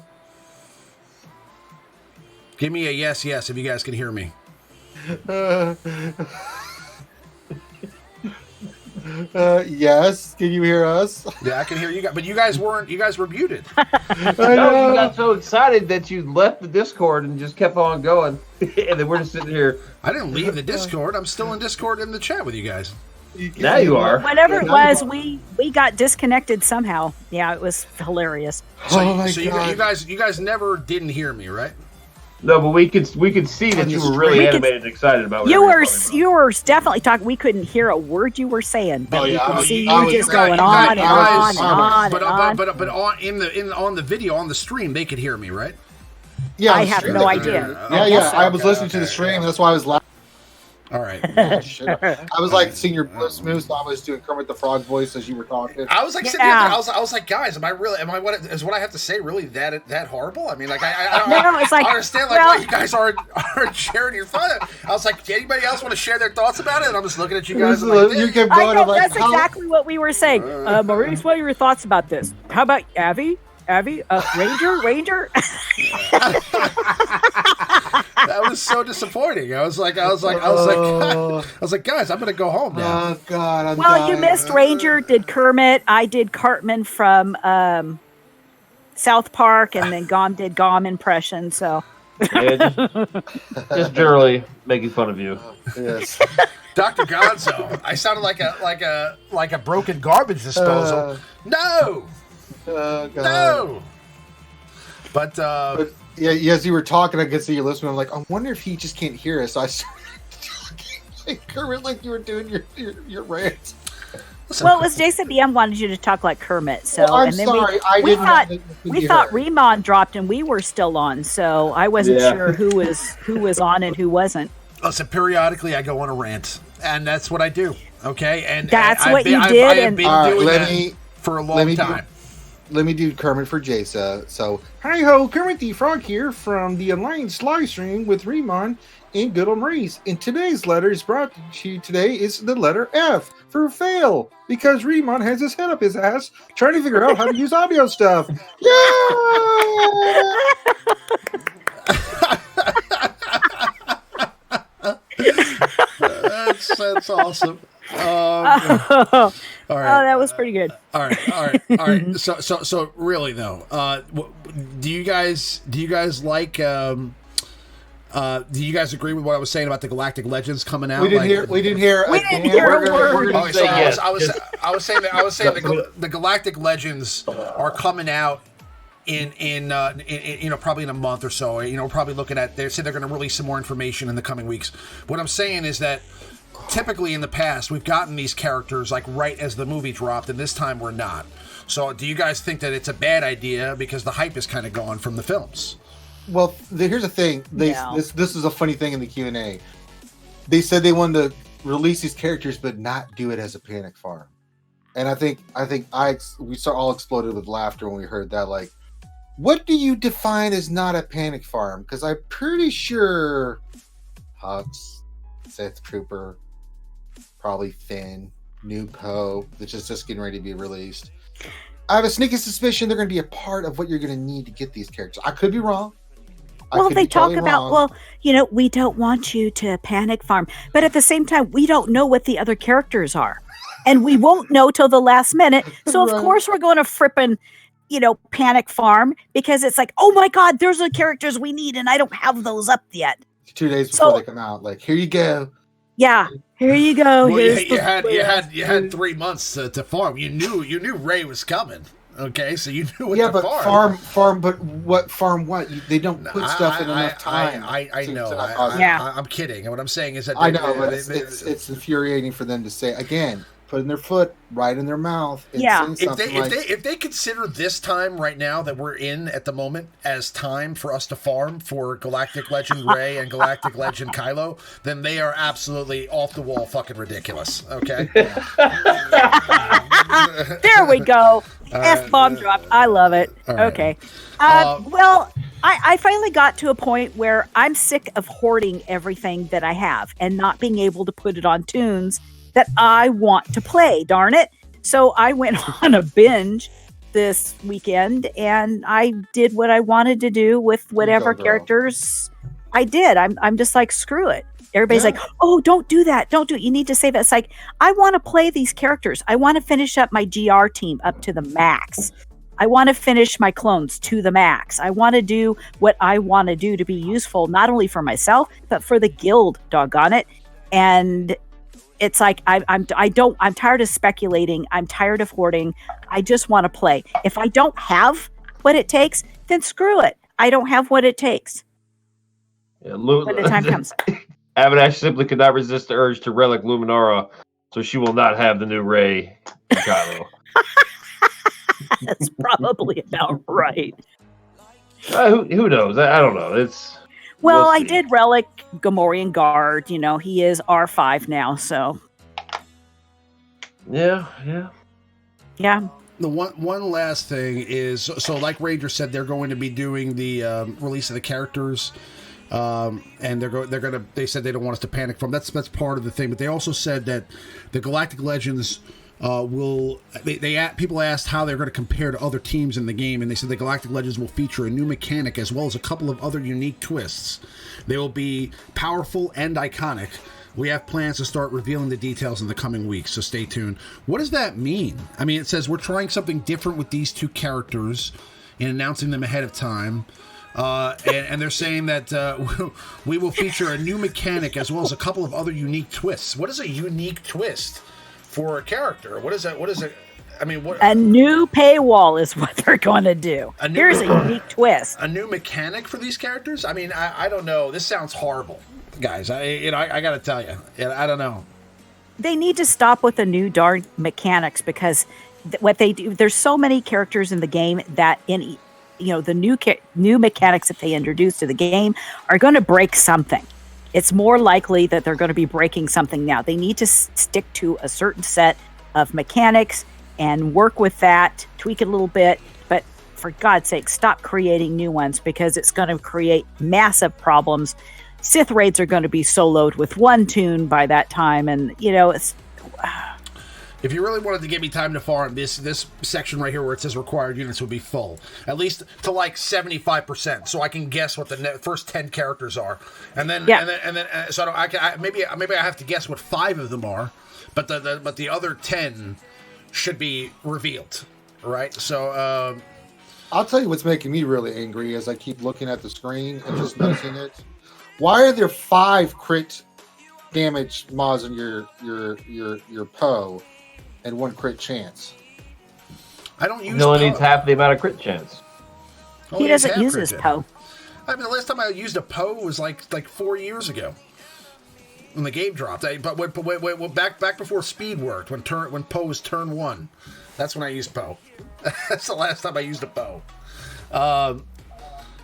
Give me a yes if you guys can hear me. Yes. Can you hear us? Yeah, I can hear you guys, but you guys were muted. No, you got so excited that you left the Discord and just kept on going, and then we're just sitting here. I didn't leave the Discord. I'm still in Discord in the chat with you guys. Now you are. Whatever it was, we got disconnected somehow. Yeah, it was hilarious. So, Oh my so God. you guys never didn't hear me, right? No, but we could see that you were really animated and excited about. You were definitely talking. We couldn't hear a word you were saying, but we could see you just going on and on and on. But on the video on the stream, they could hear me, right? Yeah, I have no idea. Yeah. I was listening to the stream. That's why I was laughing. All right. I was like seeing your blue smooth, so I was doing Kermit the Frog voice as you were talking. I was like sitting there, I was like, guys, am I what I have to say really that horrible? I mean, like I understand why you guys aren't sharing your thoughts. I was like, anybody else want to share their thoughts about it? And I'm just looking at you guys. You kept going. I know, that's exactly what we were saying. Maurice, what are your thoughts about this? How about Abby, Ranger? That was so disappointing. I was like, guys, I'm gonna go home now. Oh God! I'm well, dying. you missed Ranger. Did Kermit? I did Cartman from South Park, and then Gom did Gom impression. So, just generally making fun of you. Yes. Dr. Gonzo, I sounded like a broken garbage disposal. No. God. No. But yeah, as you were talking, I could see you listening. I'm like, I wonder if he just can't hear us. So I started talking like Kermit, like you were doing your rant. Well, it was Jason BM wanted you to talk like Kermit. So, well, I'm and then sorry. we thought Remon dropped and we were still on. So I wasn't sure who was on and who wasn't. Listen, periodically I go on a rant, and that's what I do. Okay, and that's what you did. I have been doing that for a long time. Let me do Kermit for Jason. So, hi ho, Kermit the Frog here from the Alliance live stream with Remon and good old Maurice. And today's letter is brought to you today is the letter F for fail because Remon has his head up his ass trying to figure out how to use audio stuff. Yeah! That's awesome. All right. Oh, that was pretty good. All right. So really though, do you guys like? Do you guys agree with what I was saying about the Galactic Legends coming out? We didn't hear a word. I was saying that the Galactic Legends are coming out in probably in a month or so. Probably looking at. They said they're going to release some more information in the coming weeks. What I'm saying is that typically in the past we've gotten these characters like right as the movie dropped, and this time we're not. So do you guys think that it's a bad idea because the hype is kind of gone from the films? Well, here's the thing. This is a funny thing in the Q&A. They said they wanted to release these characters but not do it as a panic farm. And I think we all exploded with laughter when we heard that. Like, what do you define as not a panic farm? Because I'm pretty sure Hux, Sith Trooper, probably Finn, new Poe, which is just getting ready to be released. I have a sneaky suspicion they're going to be a part of what you're going to need to get these characters. I could be wrong. Well, they talk about, we don't want you to panic farm. But at the same time, we don't know what the other characters are. And we won't know till the last minute. So, of course, we're going to frippin', panic farm because it's like, oh, my God, there's the characters we need, and I don't have those up yet. 2 days before they come out. Like, here you go. Yeah, here you go. Well, you had 3 months to farm. You knew Rey was coming. Okay, so you knew what to farm. farm, but what farm? What they don't put stuff in enough time. I know. I'm kidding. And what I'm saying is that I know, but it's infuriating for them to say again, putting their foot right in their mouth. And if they consider this time right now that we're in at the moment as time for us to farm for Galactic Legend Rey and Galactic Legend Kylo, then they are absolutely off the wall, fucking ridiculous. Okay. There we go. F-bomb dropped. I love it. Right. Okay. Well, I finally got to a point where I'm sick of hoarding everything that I have and not being able to put it on tunes that I want to play, darn it. So I went on a binge this weekend and I did what I wanted to do with whatever characters I did. I'm just like, screw it. Everybody's like, oh, don't do that. Don't do it. You need to save it. It's like, I want to play these characters. I want to finish up my GR team up to the max. I want to finish my clones to the max. I want to do what I want to do to be useful, not only for myself, but for the guild, doggone it. And it's like, I'm tired of speculating. I'm tired of hoarding. I just want to play. If I don't have what it takes, then screw it. I don't have what it takes. Yeah, when the time comes. Avinash simply could not resist the urge to relic Luminara, so she will not have the new Rey in Kylo. That's probably about right. Who knows? I don't know. Well, we'll I see. did relic Gamorrean Guard. You know, he is R5 now, so Yeah. yeah. The one last thing is, so like Ranger said, they're going to be doing the release of the characters, and they said they don't want us to panic from. That's part of the thing, but they also said that the Galactic Legends people asked how they're going to compare to other teams in the game, and they said the Galactic Legends will feature a new mechanic as well as a couple of other unique twists. They will be powerful and iconic. We have plans to start revealing the details in the coming weeks, so stay tuned. What does that mean? I mean, it says we're trying something different with these two characters and announcing them ahead of time. And they're saying that we will feature a new mechanic as well as a couple of other unique twists. What is a unique twist for a character? What is that? What is it? I mean, what? A new paywall is what they're going to do. Here's a unique twist. A new mechanic for these characters? I mean, I don't know. This sounds horrible, guys. I got to tell you, I don't know. They need to stop with the new darn mechanics because what they do, there's so many characters in the game that the new mechanics that they introduce to the game are going to break something. It's more likely that they're going to be breaking something now. They need to stick to a certain set of mechanics and work with that, tweak it a little bit, but for God's sake, stop creating new ones because it's going to create massive problems. Sith raids are going to be soloed with one tune by that time, and it's. If you really wanted to give me time to farm, this section right here where it says required units would be full, at least to like 75%, so I can guess what the first 10 characters are, and then so maybe I have to guess what 5 of them are, but the other 10 should be revealed, right? So I'll tell you what's making me really angry as I keep looking at the screen and just noticing it. Why are there 5 crit damage mods on your Poe and 1 crit chance? I don't use. He only needs half the amount of crit chance. He doesn't use his Poe. I mean, the last time I used a Poe was like 4 years ago when the game dropped. But back before speed worked, when Poe was turn 1, that's when I used Poe. That's the last time I used a Poe.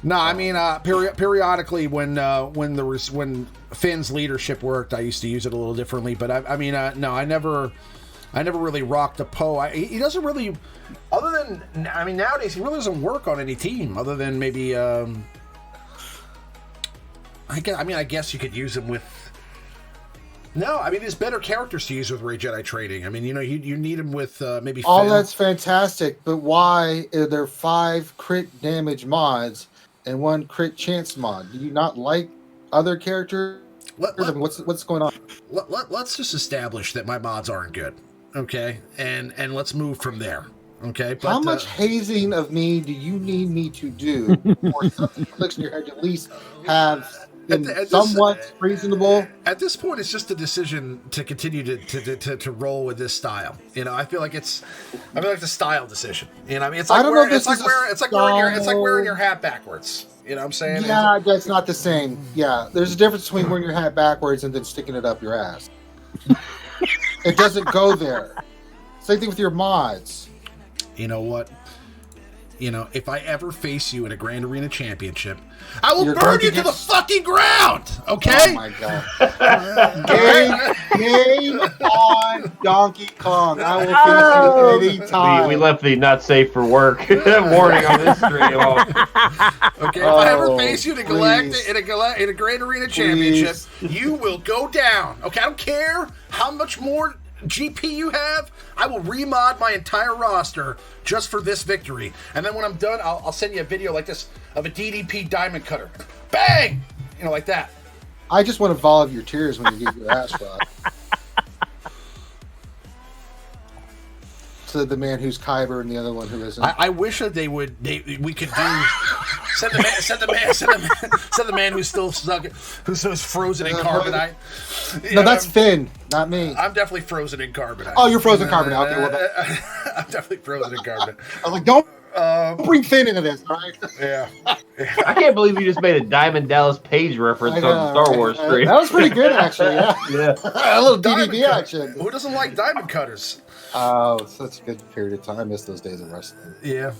No, I mean periodically when Finn's leadership worked, I used to use it a little differently. But no, I never really rocked a Poe. He doesn't really, other than nowadays he really doesn't work on any team other than maybe. I guess you could use him with. No, I mean there's better characters to use with Rey Jedi training. I mean, you need him with maybe. All Finn. that's fantastic, but why are there 5 crit damage mods and 1 crit chance mod? Do you not like other characters? What's going on? Let's just establish that my mods aren't good, okay? And let's move from there, okay? But, how much hazing of me do you need me to do for something clicks in your head to at least have somewhat reasonable? At this point, it's just a decision to continue to roll with this style. I feel like it's the style decision. I mean, it's like wearing your hat backwards. You know what I'm saying? Yeah, that's not the same. Yeah, there's a difference between wearing your hat backwards and then sticking it up your ass. It doesn't go there. Same thing with your mods. You know what? If I ever face you in a Grand Arena Championship, I will burn you to the fucking ground. Okay? Oh my god. Game on Donkey Kong. I will face you any time. We left the not safe for work warning on this stream. Okay, if I ever face you in a Grand Arena Championship, you will go down. Okay, I don't care how much more GP you have. I will remod my entire roster just for this victory, and then when I'm done, I'll send you a video like this of a DDP diamond cutter. Bang! Like that. I just want to volley your tears when you get your ass rocked. So the man who's Kyber and the other one who isn't. I wish that we could do send the man who's still stuck, who's frozen in carbonite. No, that's Finn, not me. I'm definitely frozen in carbonite. Oh, you're frozen in carbonite. Okay, I'm definitely frozen in carbonite. I was like, don't Bring Finn into this, all right? Yeah. I can't believe you just made a Diamond Dallas Page reference on the Star Wars stream. That was pretty good, actually. Yeah, Yeah. a little Diamond DDB cut- action. Who doesn't like diamond cutters? Oh, such a good period of time. I miss those days of wrestling. Yeah.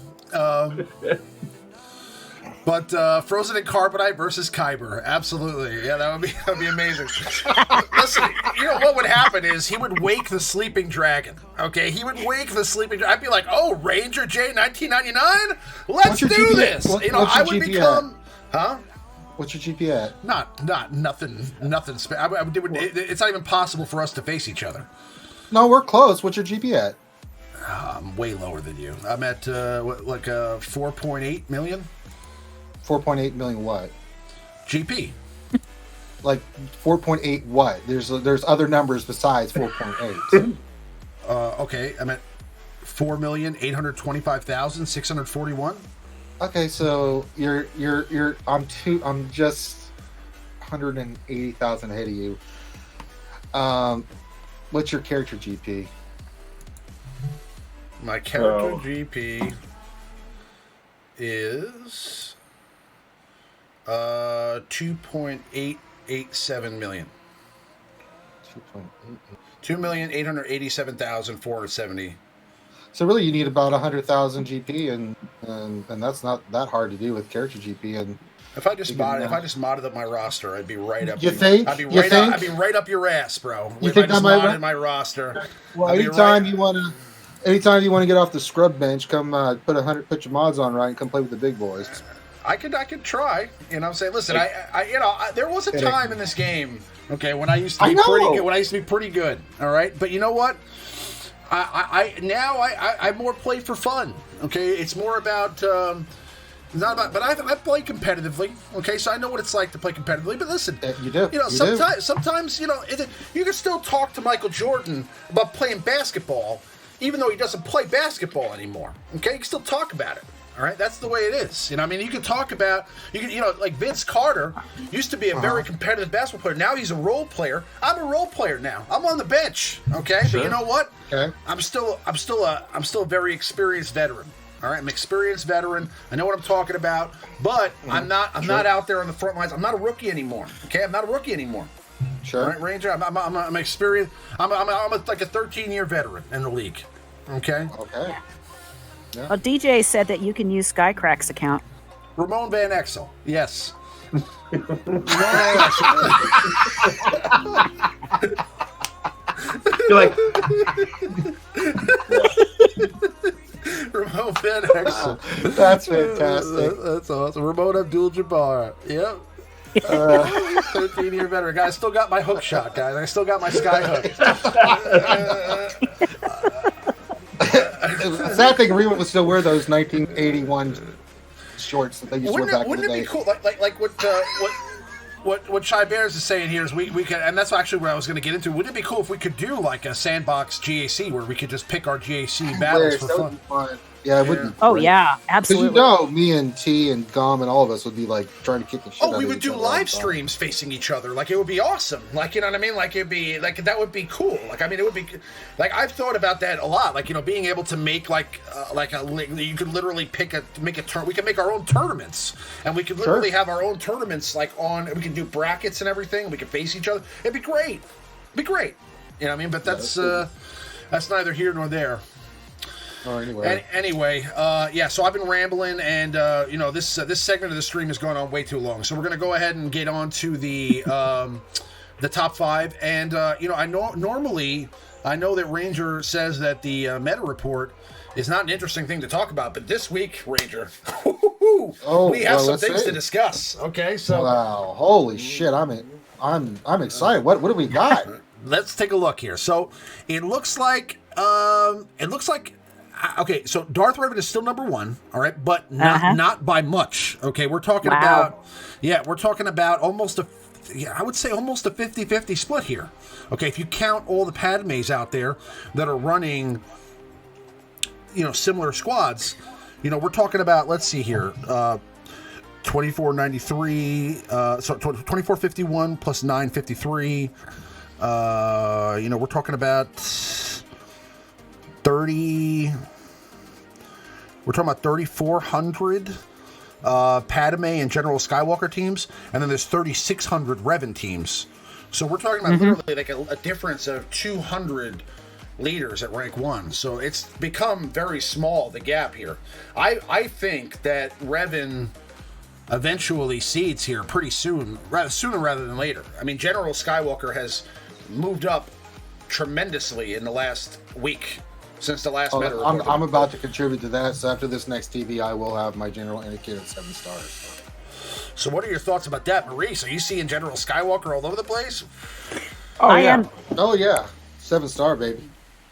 But Frozen and Carbonite versus Kyber. Absolutely. Yeah, that would be amazing. Listen, you know what would happen is he would wake the sleeping dragon. Okay? He would wake the sleeping dragon. I'd be like, oh, Ranger J1999? Let's do this. You know, I would become... Huh? What's your GP at? Nothing. It's not even possible for us to face each other. No, we're close. What's your GP at? I'm way lower than you. I'm at 4.8 million 4.8 million what? GP. Like 4.8 what? There's other numbers besides 4.8. Okay, I'm at 4,825,641. Okay, so I'm just 180,000 ahead of you. What's your character GP? My character GP is 2.887 million. 2,887,470. So really, you need about 100,000 GP, and that's not that hard to do with character GP. And if I just modded up my roster, I'd be right up. You think? I'd be You right. think? I'd be right up your ass, bro. You if think I just that might modded my roster. Well, I'd be anytime right- you want to get off the scrub bench, come put your mods on right and come play with the big boys. I could try. You know what I'm saying? Listen, there was a time in this game, okay, when I used to be pretty good. When I used to be pretty good, all right? But you know what? I more play for fun. Okay? It's more about it's not about, but I play competitively, okay? So I know what it's like to play competitively. But listen, you do. You know, sometimes you know, you can still talk to Michael Jordan about playing basketball, even though he doesn't play basketball anymore. Okay, you can still talk about it. All right, that's the way it is. You know, I mean, you can talk about like Vince Carter used to be a very competitive basketball player. Now he's a role player. I'm a role player now. I'm on the bench. Okay, Sure. but you know what? Okay. I'm still a very experienced veteran. All right, I'm an experienced veteran. I know what I'm talking about, but I'm not out there on the front lines. I'm not a rookie anymore. Okay, I'm not a rookie anymore. Sure. All right, Ranger. I'm experienced. I'm like a 13-year veteran in the league. Okay. Okay. Well, DJ said that you can use Skycrack's account. Ramon Van Exel. Yes. You're like, Ramon Van Exel. That's fantastic. That's awesome. Ramon Abdul-Jabbar. Yep. 13-year veteran. Guys, I still got my hook shot, guys. I still got my sky hook. The sad thing, Reba would still wear those 1981 shorts that they used to wear back in the Wouldn't day. it be cool? Like what Shy Bears is saying here is we can, and that's actually what I was going to get into. Wouldn't it be cool if we could do like a sandbox GAC where we could just pick our GAC battles for That fun? would be fun. Yeah, it would be Oh great. yeah, Because absolutely. me and T and Gom and all of us would be like trying to kick the shit out Oh, we of would each do other all the live time. streams facing each other. Like, it would be awesome. Like, you know what I mean? Like, it'd be, like, that would be cool. Like, I mean, it would be, like, I've thought about that a lot. Like, you know, being able to make, you could literally make a turn. We can make our own tournaments. And we could literally have our own tournaments, like, we can do brackets and everything. We can face each other. It'd be great. It'd be great. You know what I mean? But that's neither here nor there. Or anyway. Anyway, so I've been rambling, and this segment of the stream has gone on way too long. So we're gonna go ahead and get on to the top five. And I know that Ranger says that the meta report is not an interesting thing to talk about, but this week, Ranger, we have some things to discuss. Okay, so Wow, holy shit! I'm excited. What do we got? let's take a look here. So it looks like. Okay, so Darth Revan is still number one, all right, but not by much. Okay, we're talking about almost I would say almost a 50-50 split here. Okay, if you count all the Padmes out there that are running, similar squads, we're talking about, let's see here, 2493, 2451 plus 953. We're talking about 30. we're talking about 3,400 Padme and General Skywalker teams, and then there's 3,600 Revan teams. So we're talking about literally like a difference of 200 leaders at rank 1. So it's become very small, the gap here. I think that Revan eventually seeds here pretty soon, sooner rather than later. I mean, General Skywalker has moved up tremendously in the last week since the last meta report. I'm about to contribute to that. So after this next TV, I will have my General indicated 7 stars. So what are your thoughts about that, Maurice? Are you seeing General Skywalker all over the place? Oh, yeah. Oh, yeah. 7-star, baby.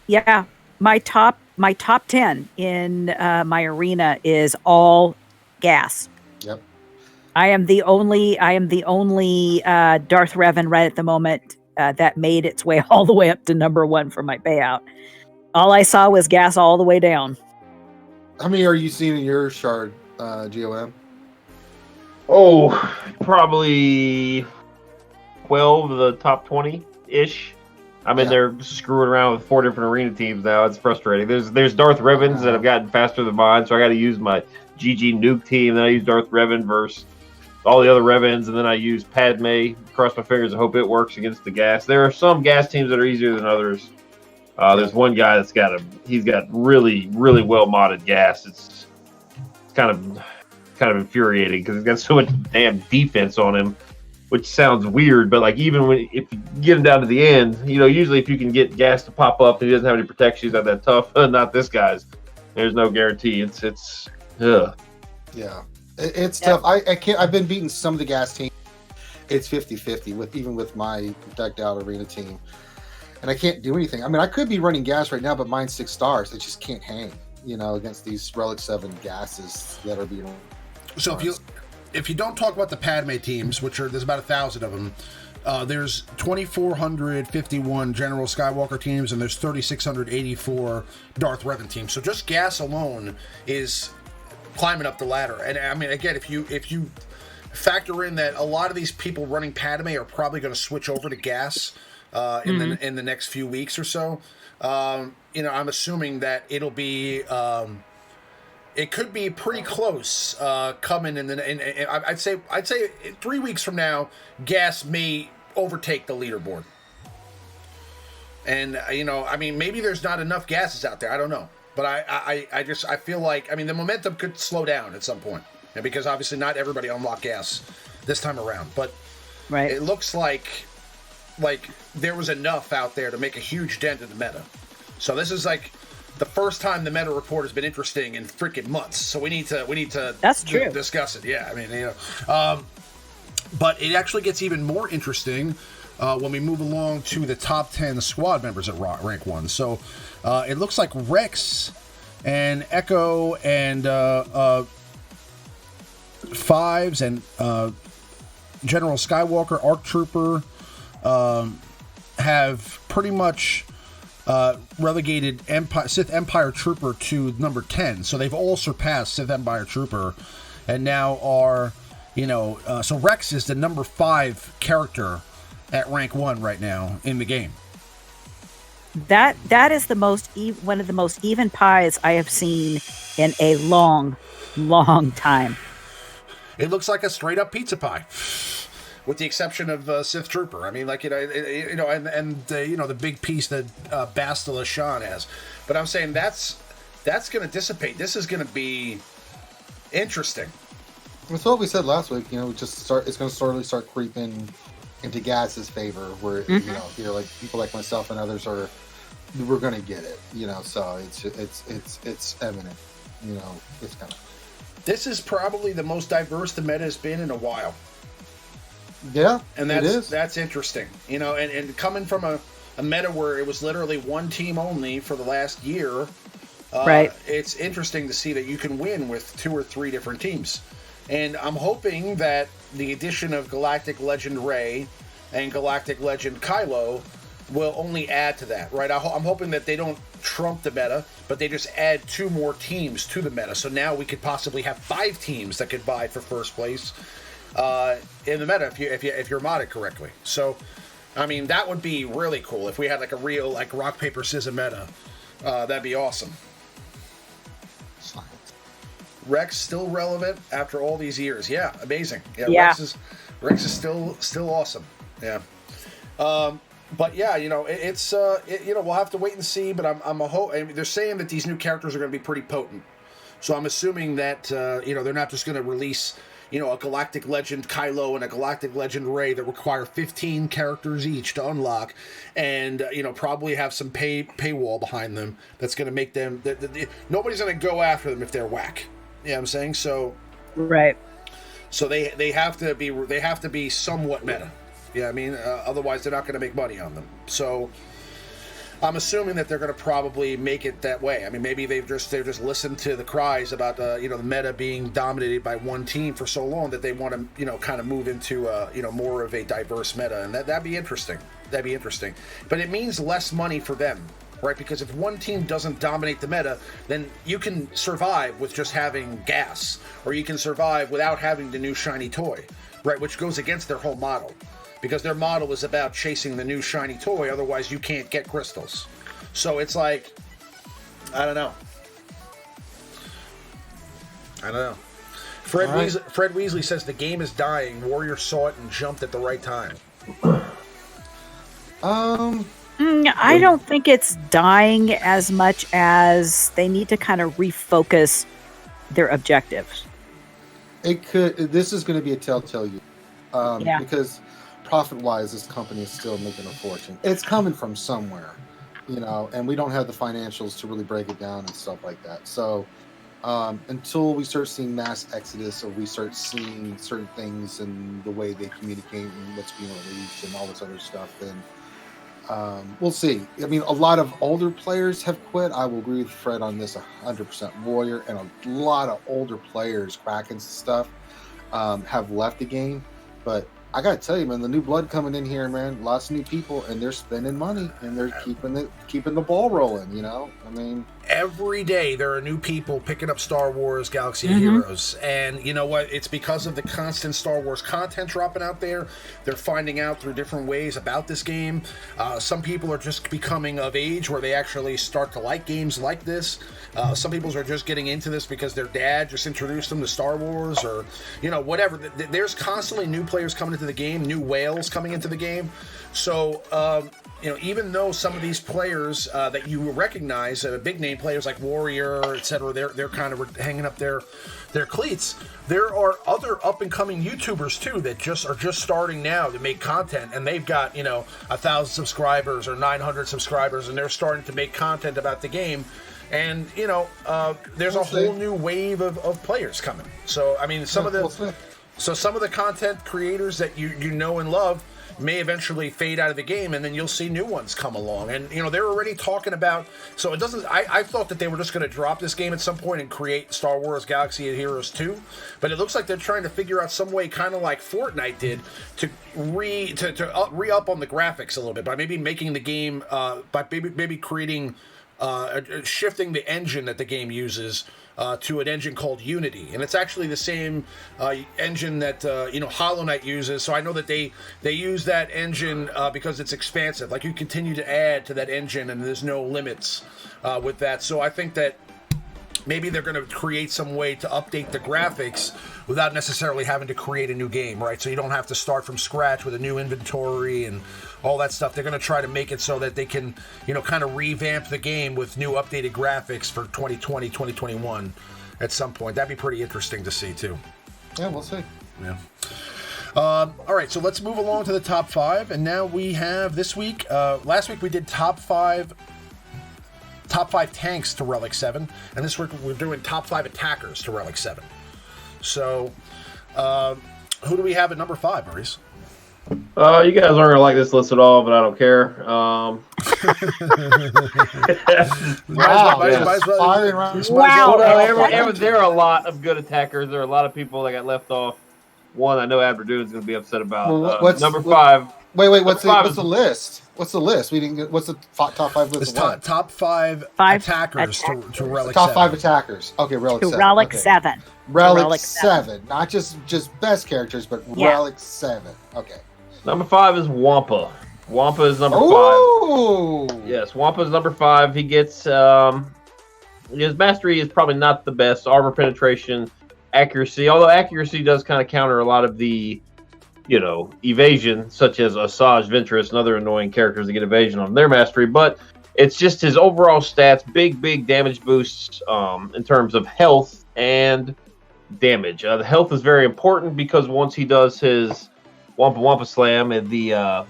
Yeah, my top 10 in my arena is all gas. Yep. I am the only Darth Revan right at the moment that made its way all the way up to number 1 for my payout. All I saw was gas all the way down. How many are you seeing in your shard, GOM? Oh, probably 12 of the top 20-ish. I'm in there screwing around with 4 different arena teams now. It's frustrating. There's Darth Revans that have gotten faster than mine, so I got to use my GG Nuke team. Then I use Darth Revan versus all the other Revans, and then I use Padme. Cross my fingers and hope it works against the gas. There are some gas teams that are easier than others. There's one guy that's he's got really, really well modded gas. It's kind of infuriating because he's got so much damn defense on him, which sounds weird, but like even if you get him down to the end, usually if you can get gas to pop up and he doesn't have any protection, he's not that tough. Not this guy's. There's no guarantee. It's yeah, it's tough. I can't. I've been beating some of the gas teams. It's 50-50 even with my decked out arena team, and I can't do anything. I mean, I could be running gas right now, but mine's 6 stars. It just can't hang, against these Relic 7 gases that are being. So if you don't talk about the Padme teams, there's about 1,000 of them, there's 2,451 General Skywalker teams, and there's 3,684 Darth Revan teams. So just gas alone is climbing up the ladder. And I mean, again, if you factor in that a lot of these people running Padme are probably going to switch over to gas in the next few weeks or so, I'm assuming that it'll be. It could be pretty close coming in I'd say 3 weeks from now, gas may overtake the leaderboard. And I mean, maybe there's not enough gases out there. I don't know, but I feel like the momentum could slow down at some point, because obviously not everybody unlocked gas this time around. But right, it looks like there was enough out there to make a huge dent in the meta. So this is like the first time the meta report has been interesting in freaking months. So we need to That's true. Discuss it. Yeah, I mean, but it actually gets even more interesting when we move along to the top 10 squad members at rank 1. So it looks like Rex and Echo and Fives and General Skywalker, ARC Trooper have pretty much relegated Sith Empire Trooper to number 10. So they've all surpassed Sith Empire Trooper, and now are, so Rex is the number 5 character at rank 1 right now in the game. That is the one of the most even pies I have seen in a long time. It looks like a straight up pizza pie, with the exception of Sith Trooper. I mean, like, the big piece that Bastila Shan has. But I'm saying that's going to dissipate. This is going to be interesting. That's what we said last week. It's going to slowly start creeping into Gas's favor, where like people like myself and others we're going to get it. So it's eminent. It's kind of. This is probably the most diverse the meta has been in a while. Yeah, and that's interesting, and coming from a meta where it was literally one team only for the last year, right? It's interesting to see that you can win with 2 or 3 different teams, and I'm hoping that the addition of Galactic Legend Rey and Galactic Legend Kylo will only add to that, right? I'm hoping that they don't trump the meta, but they just add 2 more teams to the meta, so now we could possibly have 5 teams that could vie for first place in the meta if you're modded correctly. So, I mean, that would be really cool if we had like a real rock paper scissors meta. That'd be awesome. Rex still relevant after all these years. Yeah, amazing. Yeah. Rex is still awesome. Yeah. But yeah, it's we'll have to wait and see. But I mean, they're saying that these new characters are going to be pretty potent. So I'm assuming that they're not just going to release a Galactic Legend Kylo and a Galactic Legend Rey that require 15 characters each to unlock, and probably have some paywall behind them that's going to make them. Nobody's going to go after them if they're whack. You know what I'm saying? So Right. So they have to be somewhat meta. Yeah, I mean, otherwise they're not going to make money on them. So I'm assuming that they're going to probably make it that way. I mean, maybe they've just listened to the cries about the meta being dominated by one team for so long that they want to kind of move into more of a diverse meta, and that'd be interesting. That'd be interesting. But it means less money for them, right? Because if one team doesn't dominate the meta, then you can survive with just having gas, or you can survive without having the new shiny toy, right? Which goes against their whole model. Because their model is about chasing the new shiny toy, otherwise you can't get crystals. So it's like, I don't know. Fred Weasley says the game is dying. Warrior saw it and jumped at the right time. I don't think it's dying as much as they need to kind of refocus their objectives. It could. This is going to be a telltale year, because profit-wise, this company is still making a fortune. It's coming from somewhere, and we don't have the financials to really break it down and stuff like that. So until we start seeing mass exodus, or we start seeing certain things and the way they communicate and what's being released and all this other stuff, then we'll see. I mean, a lot of older players have quit. I will agree with Fred on this 100%. Warrior and a lot of older players, Krakens and stuff, have left the game. But I gotta tell you, man, the new blood coming in here, man, lots of new people, and they're spending money, and they're keeping the ball rolling. I mean, every day there are new people picking up Star Wars Galaxy of Heroes, and you know what? It's because of the constant Star Wars content dropping out there. They're finding out through different ways about this game. Some people are just becoming of age where they actually start to like games like this. Some people are just getting into this because their dad just introduced them to Star Wars, or whatever. There's constantly new players coming into the game, new whales coming into the game. So even though some of these players that you recognize, big name players like Warrior, etc., they're kind of hanging up their cleats. There are other up and coming YouTubers too that are just starting now to make content, and they've got 1,000 subscribers or 900 subscribers, and they're starting to make content about the game. And there's a whole new wave of players coming. So I mean, some of the content creators that you know and love may eventually fade out of the game, and then you'll see new ones come along. And they're already talking about. So it doesn't. I thought that they were just going to drop this game at some point and create Star Wars Galaxy of Heroes 2, but it looks like they're trying to figure out some way, kind of like Fortnite did, to re-up on the graphics a little bit by maybe making the game by maybe creating. Shifting the engine that the game uses to an engine called Unity, and it's actually the same engine that Hollow Knight uses. So I know that they use that engine because it's expansive. Like, you continue to add to that engine, and there's no limits with that. So I think that maybe they're going to create some way to update the graphics without necessarily having to create a new game, right? So you don't have to start from scratch with a new inventory and all that stuff. They're going to try to make it so that they can, kind of revamp the game with new updated graphics for 2020, 2021 at some point. That'd be pretty interesting to see, too. Yeah, we'll see. Yeah. All right, so let's move along to the top 5. And now we have this week, last week we did top 5 tanks to Relic 7, and this week we're doing top 5 attackers to Relic 7. So, who do we have at number 5, Maurice? You guys aren't gonna like this list at all, but I don't care. There are a lot of good attackers. There are a lot of people that got left off. One I know Aberdeen's gonna be upset about. What's number 5? Wait, what's the list? What's the list? We didn't get. What's the top 5 list? Top 5 attackers to Relic 7. Top 5 attackers. Okay, Relic 7. Relic 7. Relic 7. Not just best characters, but Relic 7. Okay. Number 5 is Wampa. Wampa is number 5. Ooh. Yes, Wampa is number 5. He gets his mastery is probably not the best. Armor penetration, accuracy, although accuracy does kind of counter a lot of the, evasion, such as Asajj Ventress and other annoying characters that get evasion on their mastery. But it's just his overall stats, big damage boosts in terms of health and damage. The health is very important because once he does his Wampa Wampa Slam and the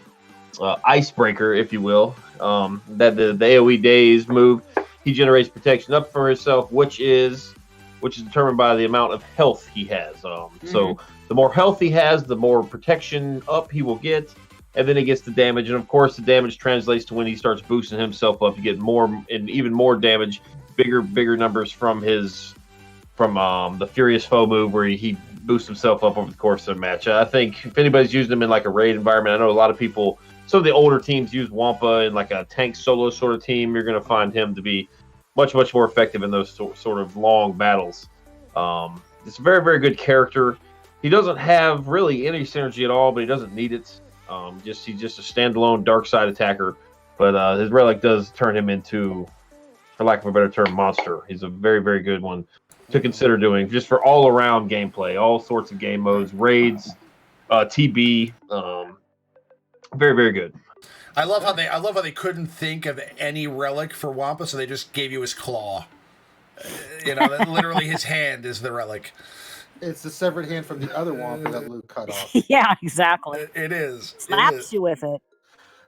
Icebreaker, if you will, that the AoE Daze move, he generates protection up for himself, which is determined by the amount of health he has. So the more health he has, the more protection up he will get, and then he gets the damage. And of course, the damage translates to when he starts boosting himself up, you get more and even more damage, bigger numbers from the Furious Foe move, where he boosts himself up over the course of the match. I think if anybody's using him in like a raid environment, I know a lot of people, some of the older teams use Wampa in like a tank solo sort of team. You're going to find him to be much more effective in those sort of long battles. It's a very good character. He doesn't have really any synergy at all, but he doesn't need it. He's just a standalone dark side attacker. But his relic does turn him into, for lack of a better term, monster. He's a very good one to consider doing, just for all around gameplay, all sorts of game modes, raids, TB. Very good. I love how they couldn't think of any relic for Wampa, so they just gave you his claw. That literally his hand is the relic. It's the severed hand from the other Wampa that Luke cut off. Yeah, exactly. It is. Slaps you with it.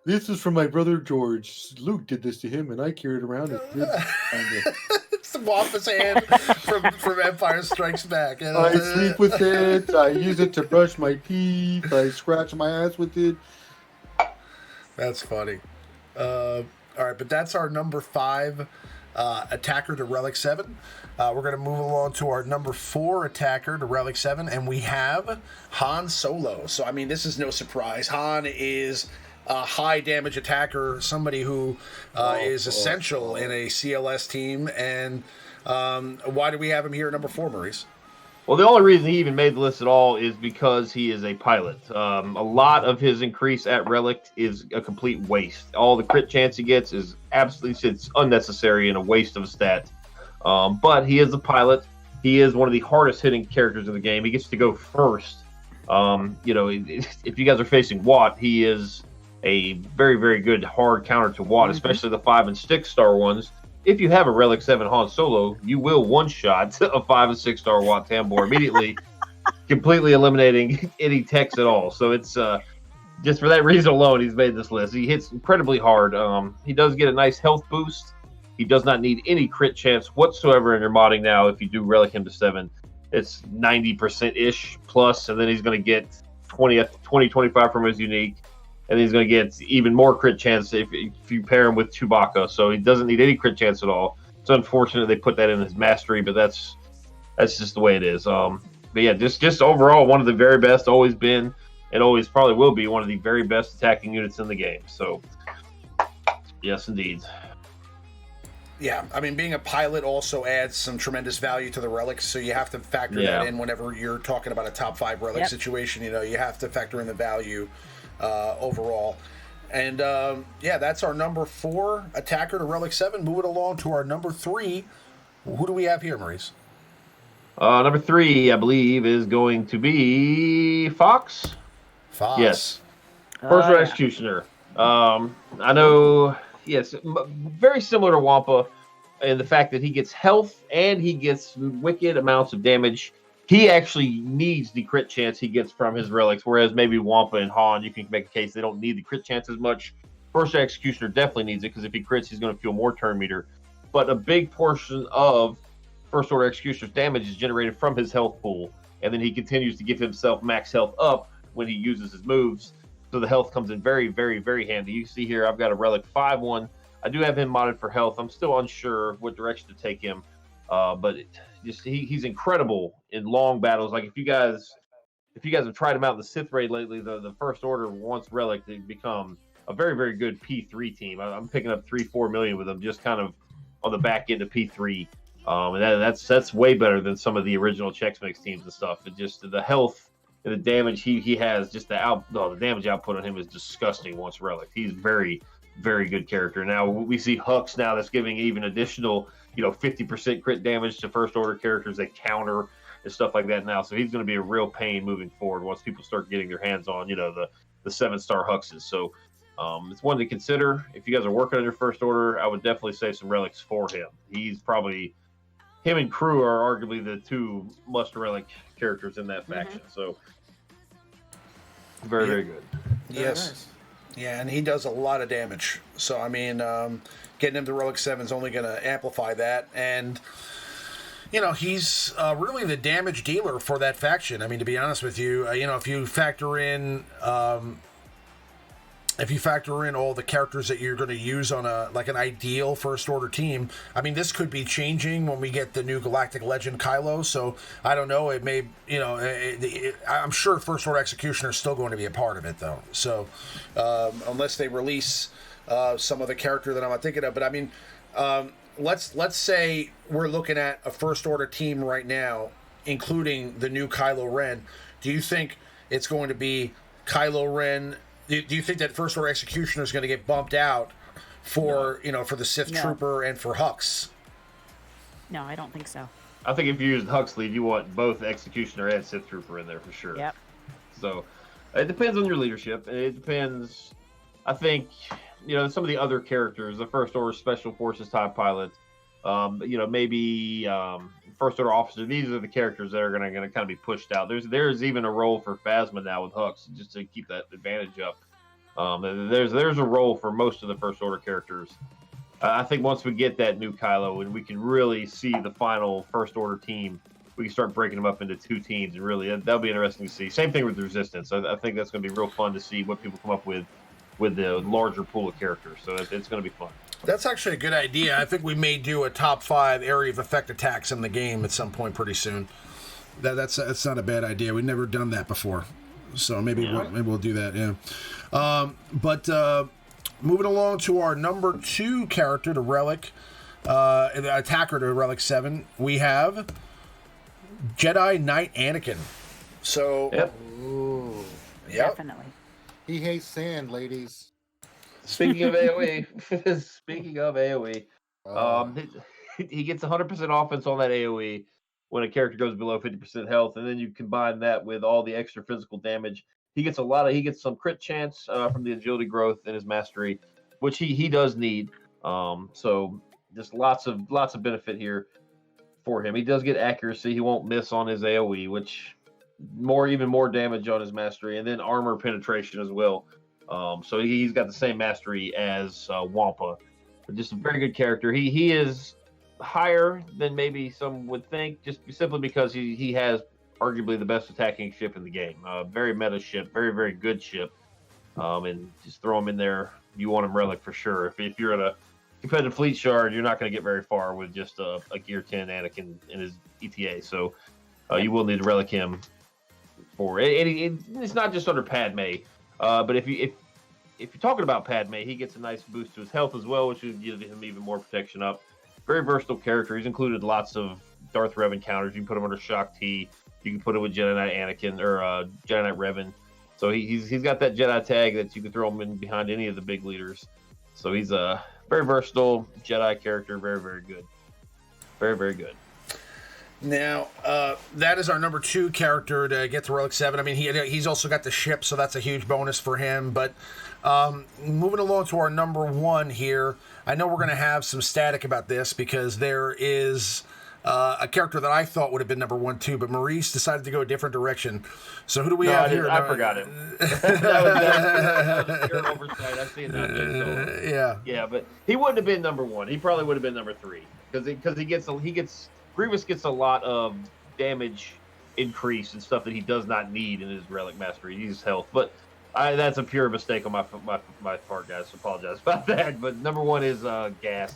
This is from my brother George. Luke did this to him, and I carried around it. It's the Wampa's hand from Empire Strikes Back. I sleep with it. I use it to brush my teeth. I scratch my ass with it. That's funny. All right, but that's our number 5 attacker to Relic 7. We're going to move along to our number 4 attacker to Relic 7, and we have Han Solo. So, I mean, this is no surprise. Han is a high damage attacker, somebody who is essential in a CLS team. And why do we have him here at number 4, Maurice? Well, the only reason he even made the list at all is because he is a pilot. A lot of his increase at Relic is a complete waste. All the crit chance he gets is absolutely unnecessary and a waste of a stat. But he is a pilot. He is one of the hardest hitting characters in the game. He gets to go first. If you guys are facing Watt, he is a very good hard counter to Watt, especially the 5 and 6 star ones. If you have a Relic 7 Han Solo, you will one-shot a 5 and 6 star Watt Tambor immediately, completely eliminating any techs at all. So it's just for that reason alone, he's made this list. He hits incredibly hard. He does get a nice health boost. He does not need any crit chance whatsoever in your modding now. If you do Relic him to 7, it's 90%-ish plus, and then he's going to get 25 from his unique. And he's going to get even more crit chance if you pair him with Chewbacca. So he doesn't need any crit chance at all. It's unfortunate they put that in his mastery, but that's just the way it is. But yeah, just overall, one of the very best, always been, and always probably will be one of the very best attacking units in the game. So, yes, indeed. Yeah, I mean, being a pilot also adds some tremendous value to the relics, so you have to factor that in whenever you're talking about a top 5 relic situation. You have to factor in the value overall. And that's our number 4 attacker to Relic 7. Moving along to our number 3. Who do we have here, Maurice? Number 3, I believe, is going to be Fox. Yes. First Order Executioner. I know, yes, very similar to Wampa in the fact that he gets health and he gets wicked amounts of damage. He actually needs the crit chance he gets from his relics, whereas maybe Wampa and Han, you can make a case they don't need the crit chance as much. First Executioner definitely needs it because if he crits, he's going to feel more turn meter. But a big portion of First Order Executioner's damage is generated from his health pool, and then he continues to give himself max health up when he uses his moves. So the health comes in very handy. You see here, I've got a Relic 5-1. I do have him modded for health. I'm still unsure what direction to take him. But he's incredible in long battles. Like if you guys have tried him out in the Sith raid lately, the First Order wants Relic to become a very good P3 team. I'm picking up 3-4 million with them, just kind of on the back end of P3. And that's way better than some of the original Chex Mix teams and stuff. It just the health and the damage he has, just the damage output on him is disgusting once Relic. He's very very good character. Now we see Hux now that's giving even additional, 50% crit damage to first order characters that counter and stuff like that now. So he's going to be a real pain moving forward once people start getting their hands on, the 7-star Huxes. So it's one to consider. If you guys are working on your first order, I would definitely save some relics for him. He's probably, him and Crew are arguably the two must relic characters in that faction. So very, very good. Yes. Nice. Yeah, and he does a lot of damage. So, I mean, getting him to Relic 7 is only going to amplify that. And, he's really the damage dealer for that faction. I mean, to be honest with you, if you factor in all the characters that you're going to use on an ideal first order team, I mean, this could be changing when we get the new Galactic Legend Kylo. So I don't know. It may, I'm sure first order Executioner is still going to be a part of it, though. So unless they release some of the character that I'm not thinking of, but I mean, let's say we're looking at a first order team right now, including the new Kylo Ren. Do you think it's going to be Kylo Ren? Do you think that first order Executioner is going to get bumped out for for the Sith Trooper and for Hux? No, I don't think so. I think if you use Huxley, you want both Executioner and Sith Trooper in there for sure. Yep. So it depends on your leadership. It depends. I think some of the other characters, the First Order Special Forces TIE pilots, maybe First Order officer. These are the characters that are going to kind of be pushed out. There's even a role for Phasma now with Hux, just to keep that advantage up. There's a role for most of the First Order characters. I think once we get that new Kylo and we can really see the final First Order team, we can start breaking them up into two teams, and really that'll be interesting to see. Same thing with the Resistance. I think that's going to be real fun to see what people come up with the larger pool of characters. So it's going to be fun. That's actually a good idea. I think we may do a top 5 area of effect attacks in the game at some point pretty soon. That's not a bad idea. We've never done that before, so maybe we'll do that. Yeah. But moving along to our number 2 character, the Relic, the attacker to Relic 7, we have Jedi Knight Anakin. So, Definitely. He hates sand, ladies. Speaking of AoE, he gets 100% offense on that AoE when a character goes below 50% health, and then you combine that with all the extra physical damage. He gets some crit chance from the agility growth in his mastery, which he does need. So just lots of benefit here for him. He does get accuracy. He won't miss on his AoE, which even more damage on his mastery, and then armor penetration as well. So he's got the same mastery as Wampa. But just a very good character. He is higher than maybe some would think, just simply because he has arguably the best attacking ship in the game. Very meta ship, very, very good ship. And just throw him in there. You want him Relic for sure. If you're at a competitive fleet shard, you're not going to get very far with just a Gear 10 Anakin in his ETA. So you will need to Relic him for it. It's not just under Padme. But if you're talking about Padme, he gets a nice boost to his health as well, which would give him even more protection up. Very versatile character. He's included lots of Darth Revan encounters. You can put him under Shock T. You can put him with Jedi Knight Anakin or Jedi Knight Revan. So he's got that Jedi tag that you can throw him in behind any of the big leaders. So he's a very versatile Jedi character. Very, very good. Very, very good. Now, that is our number 2 character to get to Relic 7. I mean, he's also got the ship, so that's a huge bonus for him. But moving along to our number 1 here, I know we're going to have some static about this because there is a character that I thought would have been number 1 too, but Maurice decided to go a different direction. So who do we have here? I forgot it. that was pure oversight. I see it now. So. Yeah, but he wouldn't have been number 1. He probably would have been number 3 because Grievous gets a lot of damage increase and stuff that he does not need in his Relic Mastery. He needs health, but that's a pure mistake on my part, guys. Apologize about that. But number 1 is Gas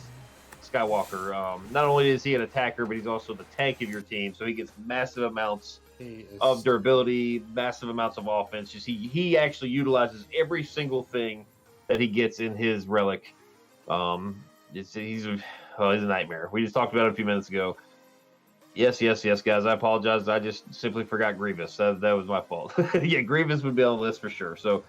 Skywalker. Not only is he an attacker, but he's also the tank of your team, so he gets massive amounts of durability, massive amounts of offense. He actually utilizes every single thing that he gets in his Relic. He's a nightmare. We just talked about it a few minutes ago. Yes, guys. I apologize. I just simply forgot Grievous. That was my fault. Yeah, Grievous would be on the list for sure. So,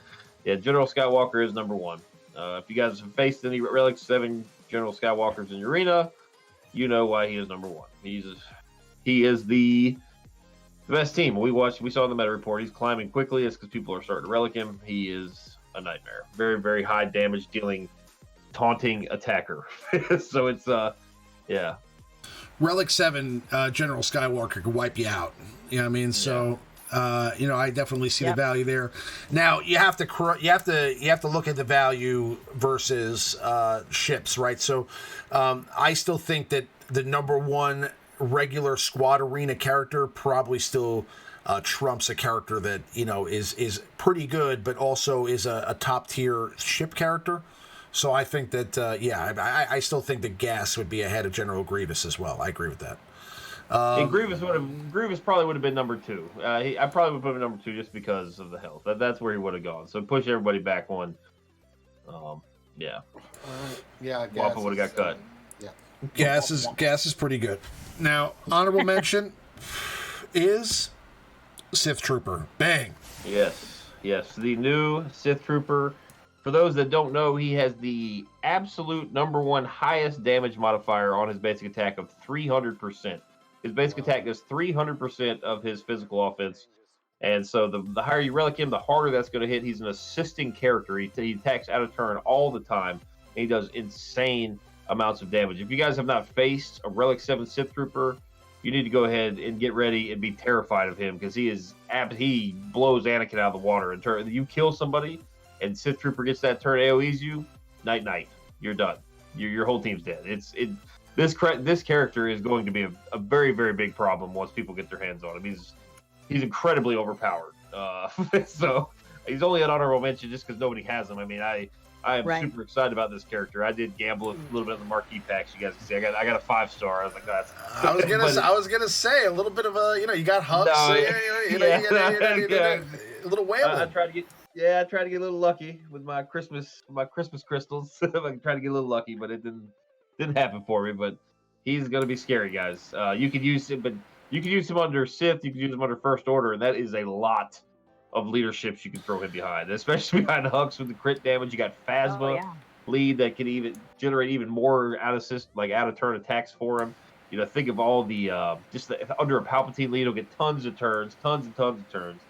yeah, General Skywalker is number 1. If you guys have faced any Relic 7 General Skywalkers in your arena, you know why he is number 1. He is the best team. We saw in the meta report. He's climbing quickly. It's because people are starting to relic him. He is a nightmare. Very, very high damage dealing, taunting attacker. So it's yeah. Relic 7 General Skywalker could wipe you out. You know what I mean? So I definitely see the value there. Now you have to look at the value versus ships, right? So I still think that the number 1 regular squad arena character probably still trumps a character that is pretty good, but also is a top tier ship character. So I think that I still think that Gas would be ahead of General Grievous as well. I agree with that. And Grievous probably would have been number 2. I probably would put him number 2 just because of the health. That's where he would have gone. So push everybody back one. Yeah. Wappa would have got cut. Yeah. Gas is pretty good. Now, honorable mention is Sith Trooper. Bang. Yes. The new Sith Trooper. For those that don't know, he has the absolute number 1 highest damage modifier on his basic attack of 300%. His basic attack does 300% of his physical offense. And so the higher you relic him, the harder that's going to hit. He's an assisting character. He attacks out of turn all the time. And he does insane amounts of damage. If you guys have not faced a Relic 7 Sith Trooper, you need to go ahead and get ready and be terrified of him because he blows Anakin out of the water. You kill somebody and Sith Trooper gets that turn, AoEs you, night. You're done. Your whole team's dead. This character is going to be a very, very big problem once people get their hands on him. He's incredibly overpowered. So he's only an honorable mention just because nobody has him. I mean, I am super excited about this character. I did gamble a little bit in the marquee packs. You guys can see I got a 5-star. I was like, that's. I was gonna say a little bit of a you got hugs. A little wailing. I tried to get a little lucky with my Christmas crystals. I tried to get a little lucky, but it didn't happen for me. But he's gonna be scary, guys. You could use him, but you could use him under Sith. You could use him under First Order, and that is a lot of leaderships you can throw him behind, especially behind Hux with the crit damage. You got Phasma lead that can even generate even more out of turn attacks for him. Think of all the under a Palpatine lead, he'll get tons and tons of turns.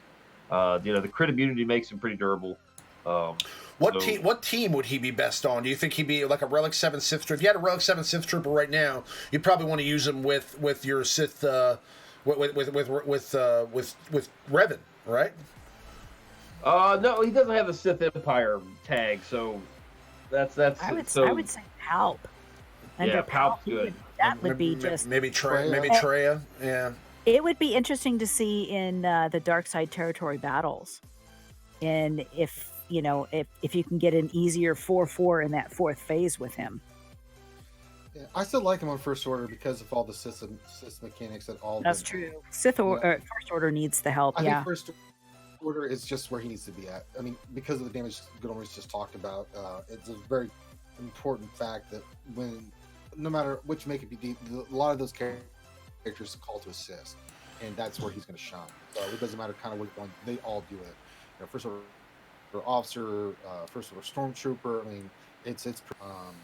The crit immunity makes him pretty durable. What team would he be best on? Do you think he'd be like a Relic 7 Sith Trooper? If you had a Relic 7 Sith Trooper right now, you'd probably want to use him with your Sith with Revan, right? No, he doesn't have the Sith Empire tag, so that's. I would say Palp. Palp's good. That would be just maybe Traya. Yeah. It would be interesting to see in the Dark Side Territory battles, and if you can get an easier 4/4 in that 4th phase with him. Yeah, I still like him on First Order because of all the system mechanics that all. That's true. First Order needs the help. I think First Order is just where he needs to be at. I mean, because of the damage Maurice just talked about, it's a very important fact that no matter which make it be, a lot of those characters call to assist, and that's where he's going to shine. So it doesn't matter kind of which one; they all do it. First Order officer, First Order stormtrooper. I mean, it's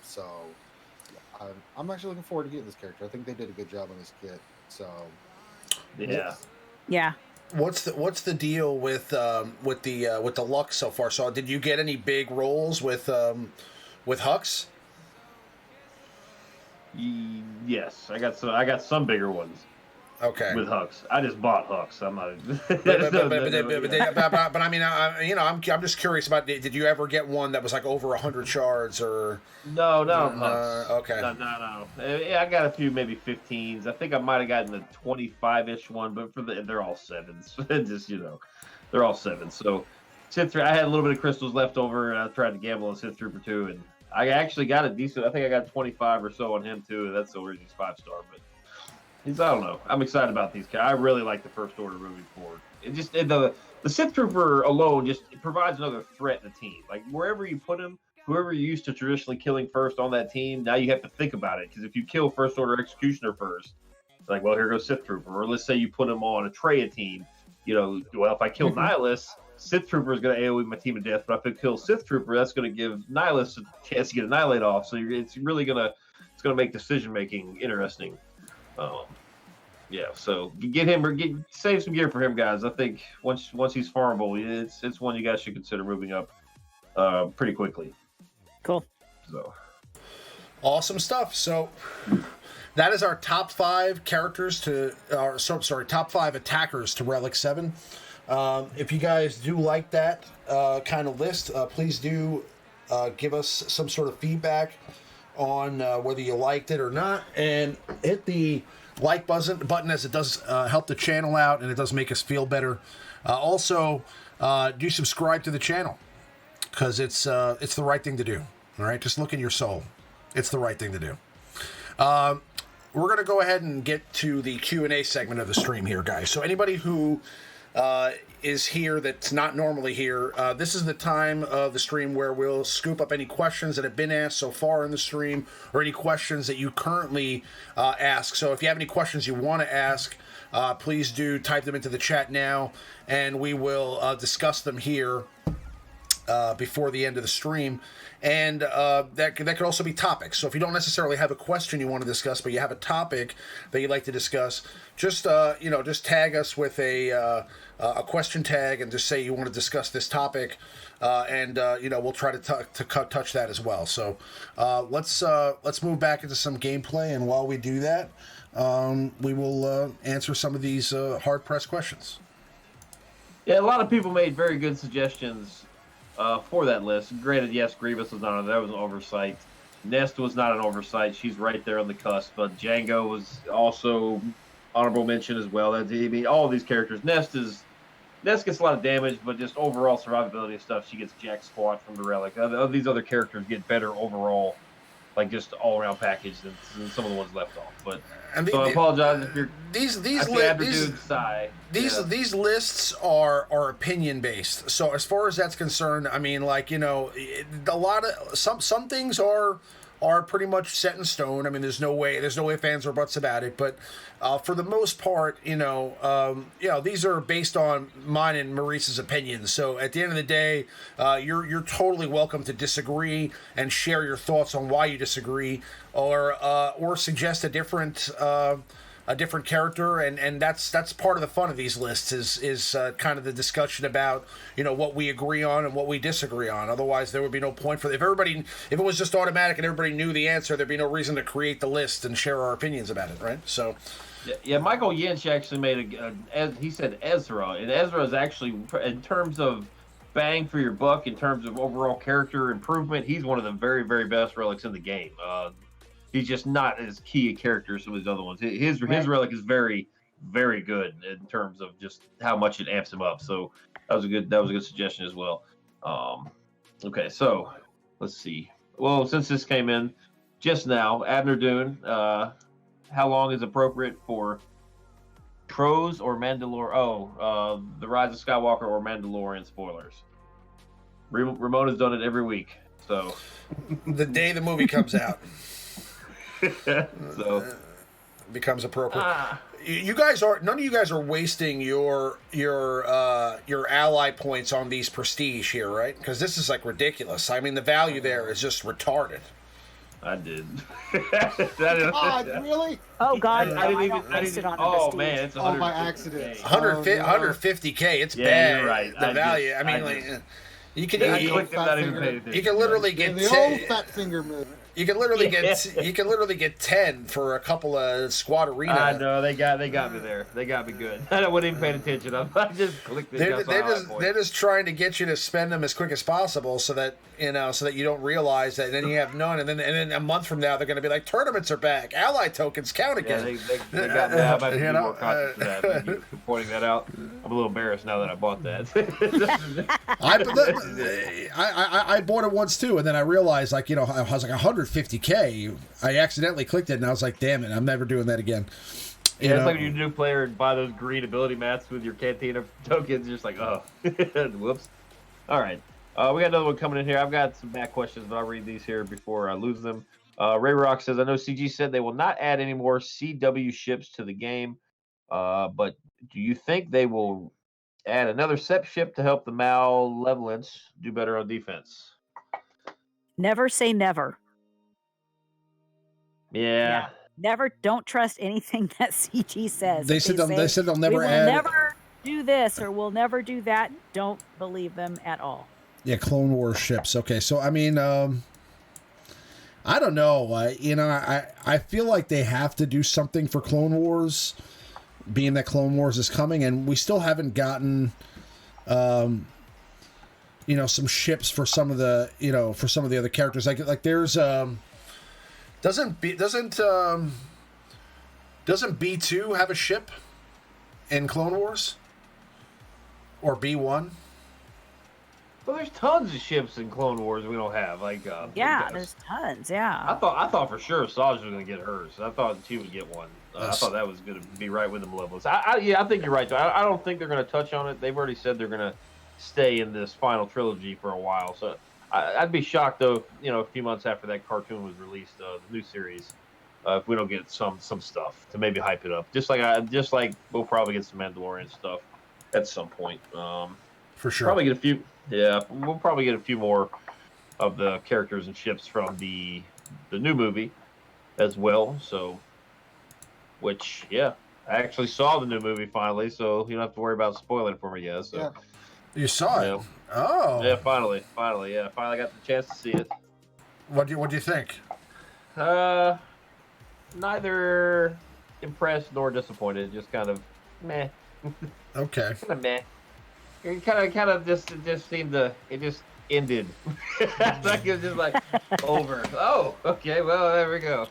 so. I'm actually looking forward to getting this character. I think they did a good job on this kit. So, yeah. What's the deal with the luck so far? So, did you get any big rolls with Hux? Yes, I got some bigger ones. Okay. With Hux, I just bought Hux. I'm not. But I mean, I'm just curious about. Did you ever get one that was like over 100 shards or? No, Hux. Okay. No. I got a few, maybe 15s. I think I might have gotten the 25-ish one, but they're all 7s. Just they're all 7s. So, Sith Trooper, I had a little bit of crystals left over, and I tried to gamble on Sith Trooper 2, and I actually got a decent. I think I got 25 or so on him too. That's the reason he's 5-star, but. I don't know. I'm excited about these guys. I really like the First Order moving forward. The Sith Trooper alone just provides another threat in the team. Like wherever you put him, whoever you're used to traditionally killing first on that team, now you have to think about it. Because if you kill First Order Executioner first, it's like, well, here goes Sith Trooper. Or let's say you put him on a Traya team. Well, if I kill Nihilus, Sith Trooper is going to AoE my team to death, but if I kill Sith Trooper, that's going to give Nihilist a chance to get Annihilate off. So it's really going to make decision making interesting. Yeah, so get him or save some gear for him, guys. I think once he's farmable, it's one you guys should consider moving up pretty quickly. Cool. So awesome stuff. So that is our top 5 characters to, top 5 attackers to Relic 7. If you guys do like that kind of list, please do give us some sort of feedback on whether you liked it or not, and hit the like button as it does help the channel out, and it does make us feel better. Also, do subscribe to the channel, because it's the right thing to do. All right, just look in your soul. It's the right thing to do. We're going to go ahead and get to the Q&A segment of the stream here, guys. So anybody who is here that's not normally here, this is the time of the stream where we'll scoop up any questions that have been asked so far in the stream, or any questions that you currently ask. So if you have any questions you want to ask, please do type them into the chat now, and we will discuss them here before the end of the stream. And that could also be topics. So if you don't necessarily have a question you want to discuss, but you have a topic that you'd like to discuss, just just tag us with a question tag and just say you want to discuss this topic, and we'll try to touch that as well. So let's move back into some gameplay, and while we do that, we will answer some of these hard pressed questions. yeah, a lot of people made very good suggestions for that list. Granted, yes, Grievous was not on there. That was an oversight. Nest was not an oversight. She's right there on the cusp. But Django was also honorable mention as well. All of these characters. Nest gets a lot of damage, but just overall survivability and stuff, she gets jack squat from the Relic. These other characters get better overall, like just all-around package than some of the ones left off. But so I apologize if you're these lists are opinion based. So as far as that's concerned, I mean, a lot of some things are pretty much set in stone. I mean, there's no way fans or buts about it. But for the most part, these are based on mine and Maurice's opinions. So at the end of the day, you're totally welcome to disagree and share your thoughts on why you disagree, or suggest a different character, and that's part of the fun of these lists is kind of the discussion about what we agree on and what we disagree on. Otherwise, there would be no point for if it was just automatic and everybody knew the answer, there'd be no reason to create the list and share our opinions about it, right? So. Yeah, Michael Yinch actually made he said Ezra, and Ezra is actually, in terms of bang for your buck, in terms of overall character improvement, he's one of the very, very best relics in the game. He's just not as key a character as some of these other ones. His Relic is very, very good in terms of just how much it amps him up. So that was a good suggestion as well. Okay, so let's see. Well, since this came in just now, Abner Dune, how long is appropriate for Pros or Mandalore? The Rise of Skywalker or Mandalorian spoilers. Ramona's done it every week, so the day the movie comes out. So becomes appropriate. None of you guys are wasting your ally points on these prestige here, right? Because this is like ridiculous. I mean, the value there is just retarded. I did. God, really? Oh God, I didn't even. Oh prestige. man, it's by accident. 150K. It's yeah, bad. You're right. The value. You can literally get the old fat finger move. You can literally get 10 for a couple of Squad Arena. I know they got me there. They got me good. I wasn't even paying attention. I just clicked it. They're just trying to get you to spend them as quick as possible, so that you don't realize that. And then you have none, and then a month from now they're going to be like, tournaments are back, ally tokens count again. Yeah, they got me. I'm about to be more conscious of that. You pointing that out, I'm a little embarrassed now that I bought that. I bought it once too, and then I realized I was like 150K. I accidentally clicked it, and I was like, damn it, I'm never doing that again. Yeah, it's like when you do player and buy those green ability mats with your Cantina tokens. You're just like, oh, whoops. All right. We got another one coming in here. I've got some back questions, but I'll read these here before I lose them. Ray Rock says, I know CG said they will not add any more CW ships to the game, but do you think they will Add another SEP ship to help the malevolence do better on defense. Never say never. Yeah. Never. Don't trust anything that CG says. They If said they'll we never will add. never do this or we'll never do that. Don't believe them at all. Yeah, Clone Wars ships. Okay, so I mean, I don't know. I feel like they have to do something for Clone Wars, being that Clone Wars is coming, and we still haven't gotten, some ships for some of the, other characters. Like there's, doesn't B2 have a ship in Clone Wars, or B1? Well, there's tons of ships in Clone Wars we don't have. There's tons. Yeah. I thought for sure Saj was going to get hers. I thought she would get one. I thought that was going to be right with them levels. I think you're right, though. I don't think they're going to touch on it. They've already said they're going to stay in this final trilogy for a while. So I'd be shocked, though, a few months after that cartoon was released, the new series, if we don't get some stuff to maybe hype it up. Just like we'll probably get some Mandalorian stuff at some point. For sure. Probably get a few. Yeah, we'll probably get a few more of the characters and ships from the new movie as well. So, which, yeah, I actually saw the new movie finally, so you don't have to worry about spoiling it for me yet. So, Yeah. You saw it? Yeah. Oh. Yeah, finally, yeah, finally got the chance to see it. What do you think? Neither impressed nor disappointed. Just kind of meh. Okay. Kind of meh. It kind of just seemed to, it just ended. Like it was just like over. Oh, okay. Well, there we go.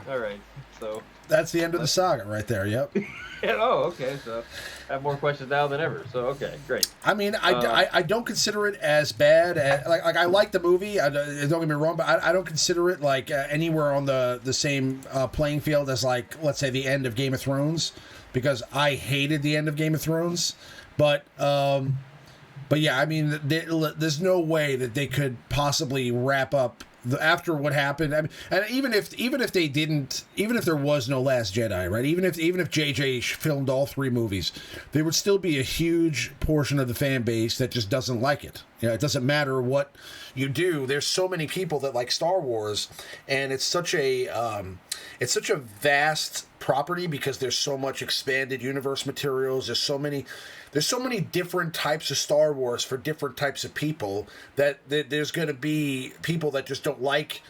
All right. So That's the end of the saga right there. Yep. oh, okay. So I have more questions now than ever. So okay, great. I mean, I don't consider it as bad. Like I like the movie. Don't get me wrong, but I don't consider it like anywhere on the same playing field as, like, let's say, the end of Game of Thrones, because I hated the end of Game of Thrones. But yeah, I mean, there's no way that they could possibly wrap up after what happened. I mean, and even if they didn't, even if there was no Last Jedi, right? Even if JJ filmed all 3 movies, there would still be a huge portion of the fan base that just doesn't like it. It doesn't matter what you do. There's so many people that like Star Wars, and it's such a vast property because there's so much expanded universe materials. There's so many different types of Star Wars for different types of people that there's going to be people that just don't like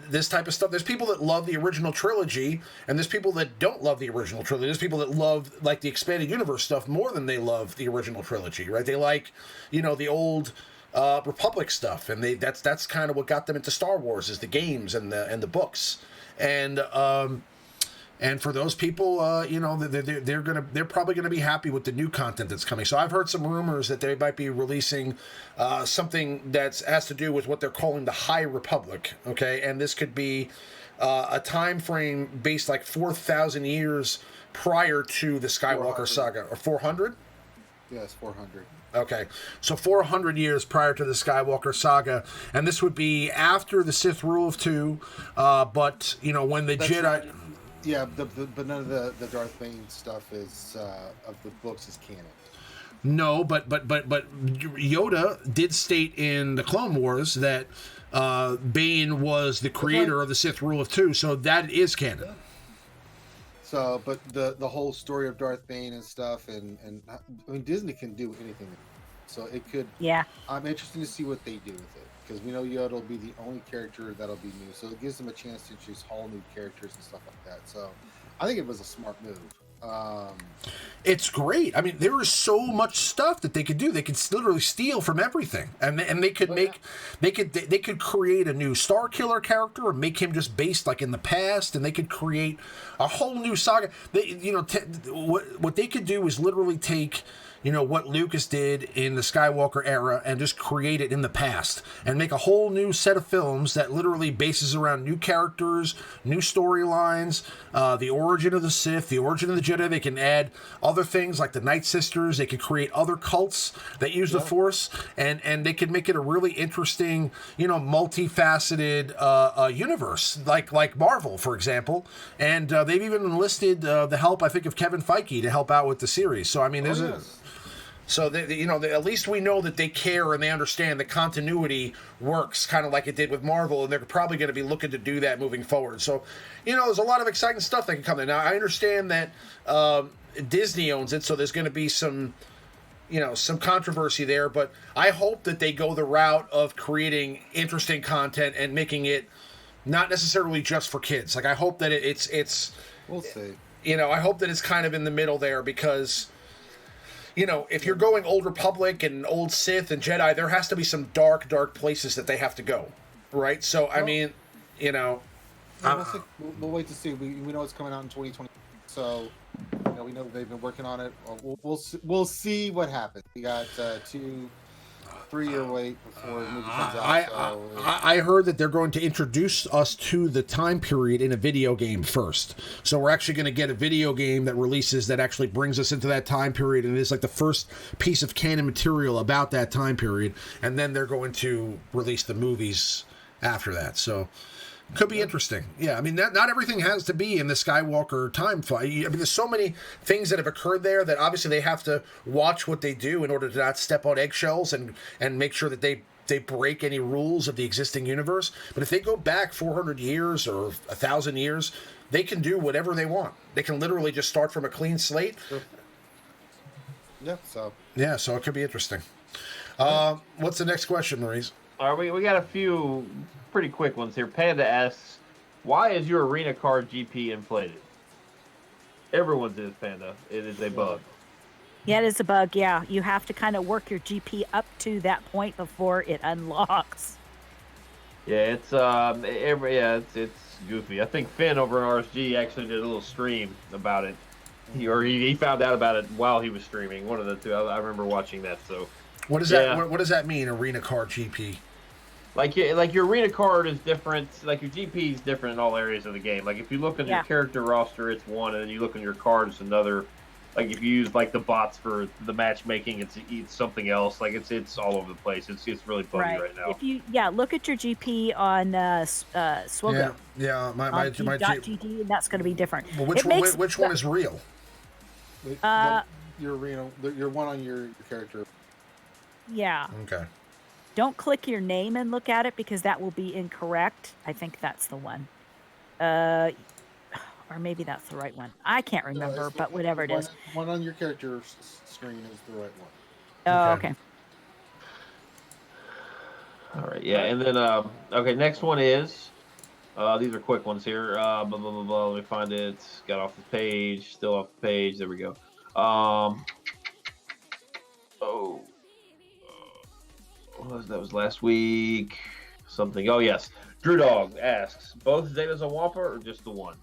this type of stuff. There's people that love the original trilogy, and there's people that don't love the original trilogy. There's people that love, like, the expanded universe stuff more than they love the original trilogy, right? They like, the old Republic stuff, and that's kind of what got them into Star Wars, is the games and the books. And for those people, they're probably gonna be happy with the new content that's coming. So I've heard some rumors that they might be releasing something that has to do with what they're calling the High Republic. Okay, and this could be a time frame based like 4,000 years prior to the Skywalker saga, or 400. Yes, 400. Okay, so 400 years prior to the Skywalker saga, and this would be after the Sith rule of 2, but when the Jedi. Yeah, but none of the Darth Bane stuff is of the books is canon. No, but Yoda did state in the Clone Wars that Bane was the creator of the Sith rule of 2, so that is canon. So, but the whole story of Darth Bane and stuff, and I mean, Disney can do anything, so it could. Yeah. I'm interested to see what they do with it, because we know Yoda will be the only character that'll be new, so it gives them a chance to introduce whole new characters and stuff like that. So, I think it was a smart move. It's great. I mean, there is so much stuff that they could do. They could literally steal from everything, and they could they could create a new Star Killer character and make him just based like in the past, and they could create a whole new saga. What they could do is literally take what Lucas did in the Skywalker era and just create it in the past and make a whole new set of films that literally bases around new characters, new storylines, the origin of the Sith, the origin of the Jedi. They can add other things like the Night Sisters. They could create other cults that use the Force, and they could make it a really interesting, multifaceted universe, like Marvel, for example. And they've even enlisted the help, I think, of Kevin Feige to help out with the series. So, I mean, So at least we know that they care and they understand that continuity works, kind of like it did with Marvel, and they're probably going to be looking to do that moving forward. So, there's a lot of exciting stuff that can come in. Now, I understand that Disney owns it, so there's going to be some controversy there, but I hope that they go the route of creating interesting content and making it not necessarily just for kids. Like, I hope that it's We'll see. I hope that it's kind of in the middle there, because if you're going Old Republic and Old Sith and Jedi, there has to be some dark places that they have to go, right? So, I mean, we'll wait to see. We know it's coming out in 2020, so we know they've been working on it. We'll see what happens. We got 2-3 year wait before the movie comes out. I heard that they're going to introduce us to the time period in a video game first. So we're actually going to get a video game that releases that actually brings us into that time period, and it's like the first piece of canon material about that time period, and then they're going to release the movies after that. So could be interesting. Yeah, I mean, not everything has to be in the Skywalker time fight. I mean, there's so many things that have occurred there that obviously they have to watch what they do in order to not step on eggshells and make sure that they break any rules of the existing universe. But if they go back 400 years or 1,000 years, they can do whatever they want. They can literally just start from a clean slate. Sure. So it could be interesting. What's the next question, Maurice? All right, we got a few pretty quick ones here. Panda asks, why is your arena card GP inflated? Everyone's is, Panda. It is a bug. Yeah, it is a bug. Yeah, you have to kind of work your GP up to that point before it unlocks. Yeah, it's goofy. I think Finn over in RSG actually did a little stream about it. He found out about it while he was streaming. One of the two. I remember watching that. So what does that what does that mean? Arena card GP? Like your arena card is different. Like your GP is different in all areas of the game. Like if you look at your character roster, it's one, and then you look at your card, it's another. Like if you use like the bots for the matchmaking, it's something else. Like it's all over the place. It's really buggy right now. If you look at your GP on SWGOH. Yeah, my .gd, and that's going to be different. Well, which one is real? Your arena, your one on your character. Yeah. Okay. Don't click your name and look at it because that will be incorrect. I think that's the one. Or maybe that's the right one. I can't remember, but whatever it is. One on your character screen is the right one. Oh, okay. All right, yeah, and then okay, next one is these are quick ones here. Blah blah blah blah. Let me find it. Got off the page. Still off the page. There we go. That was last week. Something. Oh yes. Drew Dog asks, both Zetas a Wampa or just the one?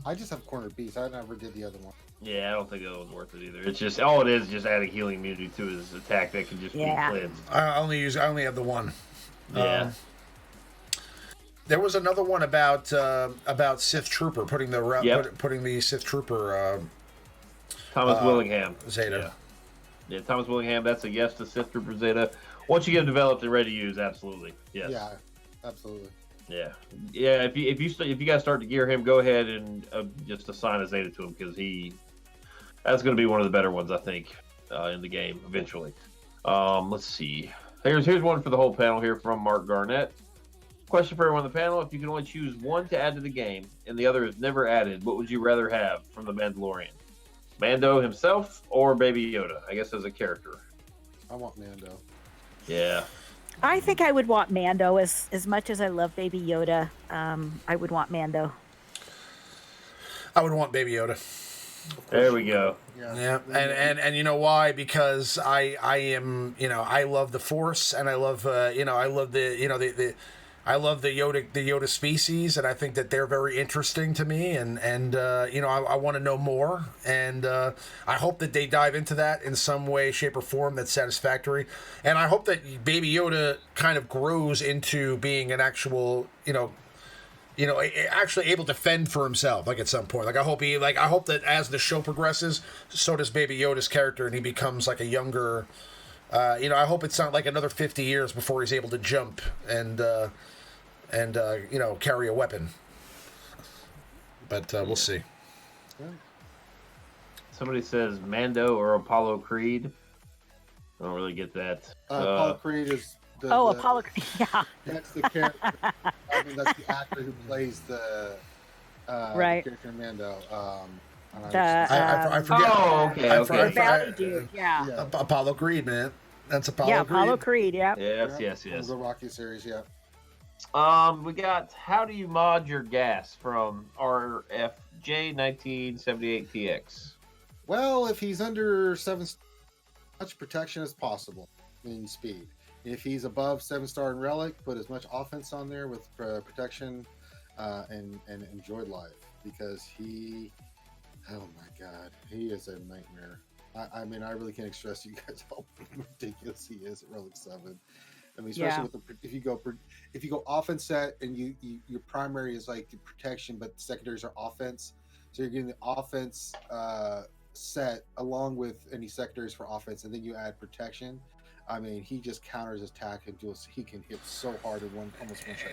I just have corner beast. I never did the other one. Yeah, I don't think that was worth it either. It's just all it is just adding healing immunity to his attack that can just be cleansed. I only have the one. Yeah. There was another one about Sith Trooper putting the Sith Trooper Thomas Willingham Zeta. Yeah, Thomas Willingham. That's a yes to Sith Trooper Zeta. Once you get them developed and ready to use, absolutely. Yes. Yeah, absolutely. Yeah. If you guys start to gear him, go ahead and just assign a Zeta to him because that's going to be one of the better ones I think in the game eventually. Let's see. Here's one for the whole panel here from Mark Garnett. Question for everyone on the panel: if you can only choose one to add to the game and the other is never added, what would you rather have from the Mandalorian? Mando himself or Baby Yoda? I guess as a character. I want Mando. Yeah. I think I would want Mando as much as I love Baby Yoda. I would want Mando. I would want Baby Yoda. There we go. Yeah. And you know why? Because I am, I love the Force, and I love I love I love the Yoda species, and I think that they're very interesting to me, and I want to know more, and I hope that they dive into that in some way, shape, or form that's satisfactory, and I hope that Baby Yoda kind of grows into being an actual, actually able to fend for himself, like at some point. I hope that as the show progresses, so does Baby Yoda's character, and he becomes like a younger. I hope it's not like another 50 years before he's able to jump and carry a weapon. But we'll see. Somebody says Mando or Apollo Creed. I don't really get that. Apollo Creed is Apollo. Yeah. That's the character. I mean, that's the actor who plays the Right. the character Mando. I forget. Oh, okay. The Valley dude. Yeah. Apollo Creed, man. That's Apollo Yeah. Creed. Apollo Creed. Yeah. Yes. The Rocky series, yeah. We got how do you mod your gas from RFJ1998TX? Well, if he's under 7, much protection as possible, meaning speed. If he's above 7-star in Relic, put as much offense on there with protection and enjoy life, because he, oh my god, he is a nightmare. I mean, I really can't stress you guys how ridiculous he is at Relic 7. I mean, especially with if you go offense set and your primary is like the protection, but the secondaries are offense, so you're getting the offense set along with any secondaries for offense, and then you add protection. I mean, he just counters attack and he can hit so hard in almost one shot.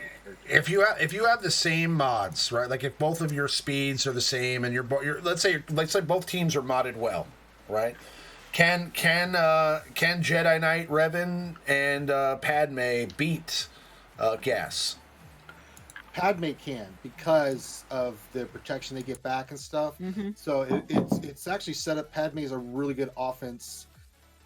If you have the same mods, right? Like if both of your speeds are the same, and let's say both teams are modded well, right? Can Jedi Knight Revan and Padme beat Gas? Padme can, because of the protection they get back and stuff. Mm-hmm. So it's actually set up. Padme is a really good offense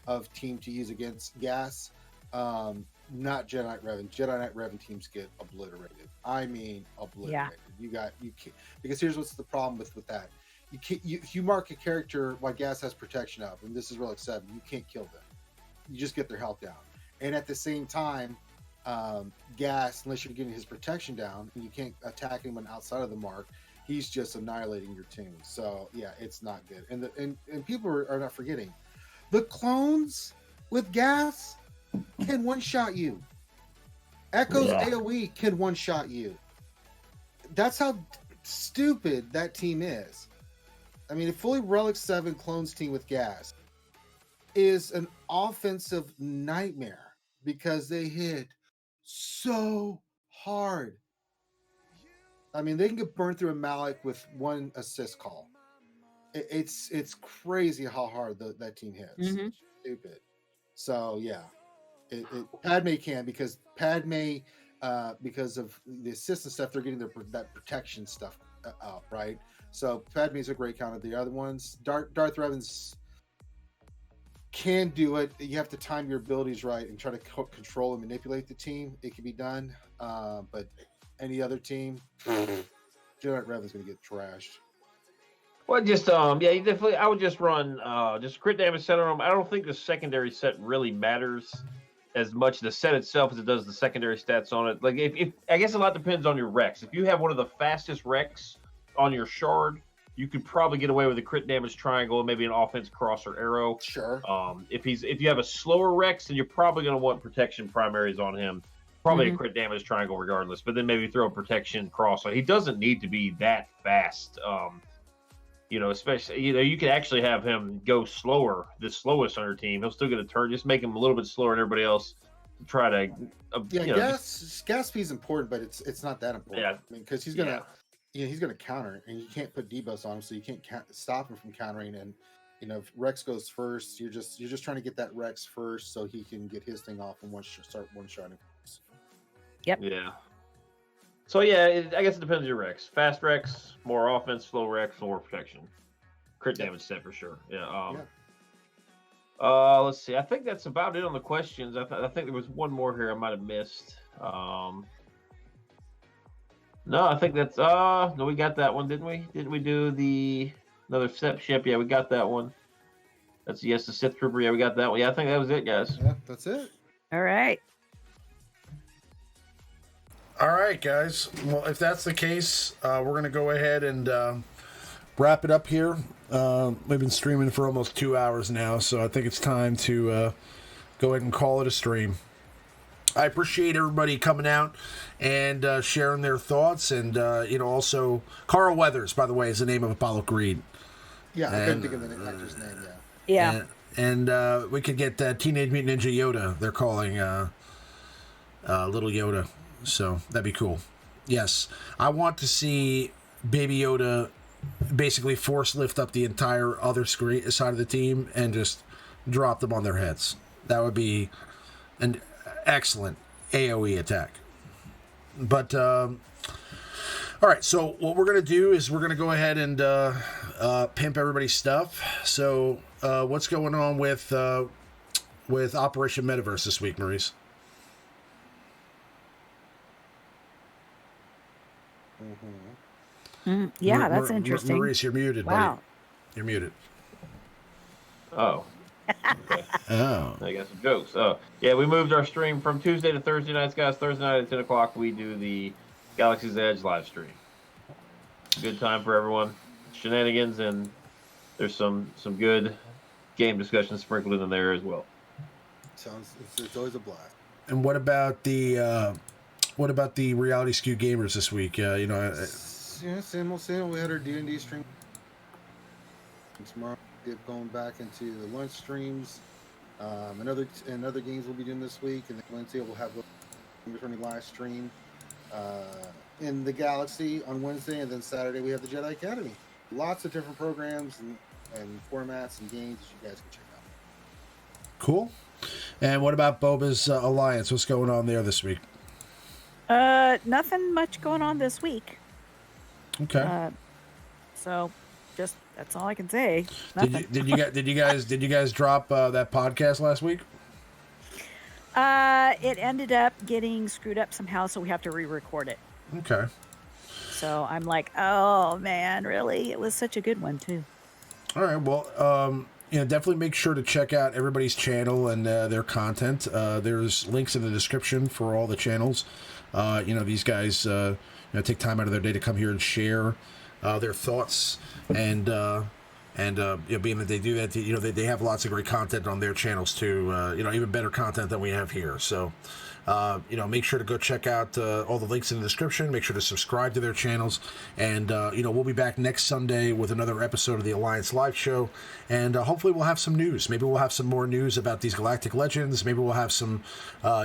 of team to use against Gas. Not Jedi Knight Revan. Jedi Knight Revan teams get obliterated. I mean, obliterated. Yeah. You can't, because here's what's the problem with that. You can't, you mark a character while Gas has protection up, and this is Relic 7. You can't kill them. You just get their health down. And at the same time, Gas, unless you're getting his protection down, and you can't attack anyone outside of the mark, he's just annihilating your team. So yeah, it's not good. And people are not forgetting, the clones with Gas can one-shot you. Echo's AoE can one-shot you. That's how stupid that team is. I mean, a fully Relic 7 clones team with Gas is an offensive nightmare because they hit so hard. I mean, they can get burned through a Malik with one assist call. It's crazy how hard that team hits. Mm-hmm. Stupid. So yeah, Padme can, because Padme, because of the assist and stuff, they're getting that protection stuff out, right? So Padme's a great counter. The other ones, Darth Revan's can do it. You have to time your abilities right and try to control and manipulate the team. It can be done, but any other team, Jedi Revan's going to get trashed. Well, just you definitely. I would just run just crit damage set on them. I don't think the secondary set really matters as much the set itself as it does the secondary stats on it. Like if I guess a lot depends on your Rex. If you have one of the fastest Rex on your shard, you could probably get away with a crit damage triangle and maybe an offense cross or arrow. Sure. If you have a slower Rex, then you're probably going to want protection primaries on him. Probably a crit damage triangle regardless, but then maybe throw a protection cross. He doesn't need to be that fast. Especially, you can actually have him go slower, the slowest on your team. He'll still get a turn. Just make him a little bit slower than everybody else to try to. Gas speed is important, but it's not that important. Yeah. I mean, because he's gonna counter, and you can't put debuffs on him, so you can't stop him from countering. And if Rex goes first, you're just trying to get that Rex first so he can get his thing off and start one-shotting. Yep. Yeah. So yeah, I guess it depends on your Rex. Fast Rex, more offense. Slow Rex, more protection. Crit damage set for sure. Yeah. Let's see. I think that's about it on the questions. I think there was one more here I might have missed. No, I think that's no, we got that one, didn't we? Didn't we do another step ship? Yeah, we got that one. That's the Sith Trooper. Yeah, we got that one. Yeah, I think that was it, guys. Yeah, that's it. All right. All right, guys. Well, if that's the case, we're going to go ahead and wrap it up here. We've been streaming for almost 2 hours now, so I think it's time to go ahead and call it a stream. I appreciate everybody coming out and sharing their thoughts, and also Carl Weathers, by the way, is the name of Apollo Creed. Yeah, I couldn't think of the actor's name. Yeah. And we could get Teenage Mutant Ninja Yoda. They're calling Little Yoda. So that'd be cool. Yes, I want to see Baby Yoda basically force lift up the entire other side of the team and just drop them on their heads. That would be an excellent AoE attack. But all right, so what we're gonna do is we're gonna go ahead and pimp everybody's stuff. So what's going on with Operation Metaverse this week, Maurice? Yeah, that's interesting. Maurice, you're muted, Wow. buddy. You're muted. Oh. Okay. Oh. I got some jokes. Oh, yeah, we moved our stream from Tuesday to Thursday nights, guys. Thursday night at 10 o'clock, we do the Galaxy's Edge live stream. Good time for everyone. Shenanigans, and there's some good game discussions sprinkled in there as well. It's always a blast. And what about the Reality Skewed Gamers this week? Same old. We had our D&D stream tomorrow. Get going back into the lunch streams. Another games we'll be doing this week, and then Wednesday we'll have a returning live stream in the Galaxy on Wednesday, and then Saturday we have the Jedi Academy. Lots of different programs and formats and games that you guys can check out. Cool. And what about Boba's Alliance? What's going on there this week? Nothing much going on this week. Okay. So just that's all I can say. Did you guys drop that podcast last week? It ended up getting screwed up somehow, so we have to re-record it. Okay. So I'm like, oh man, really? It was such a good one too. All right. Well, definitely make sure to check out everybody's channel and their content. There's links in the description for all the channels. These guys take time out of their day to come here and share their thoughts, and being that they do that, they have lots of great content on their channels too. Even better content than we have here. So, make sure to go check out all the links in the description. Make sure to subscribe to their channels, and we'll be back next Sunday with another episode of the Alliance Live Show, and hopefully we'll have some news. Maybe we'll have some more news about these Galactic Legends. Maybe we'll have some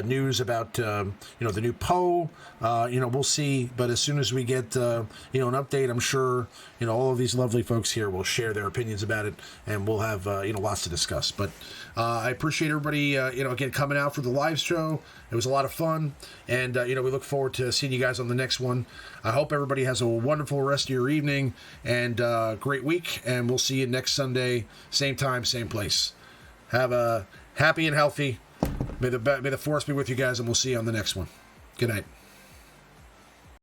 news about the new Poe. We'll see. But as soon as we get an update, I'm sure all of these lovely folks here will share their opinions about it, and we'll have lots to discuss. But I appreciate everybody again coming out for the live show. It was a lot of fun, and we look forward to seeing you guys on the next one. I hope everybody has a wonderful rest of your evening and great week, and we'll see you next Sunday, same time, same place. Have a happy and healthy. May the force be with you guys, and we'll see you on the next one. Good night.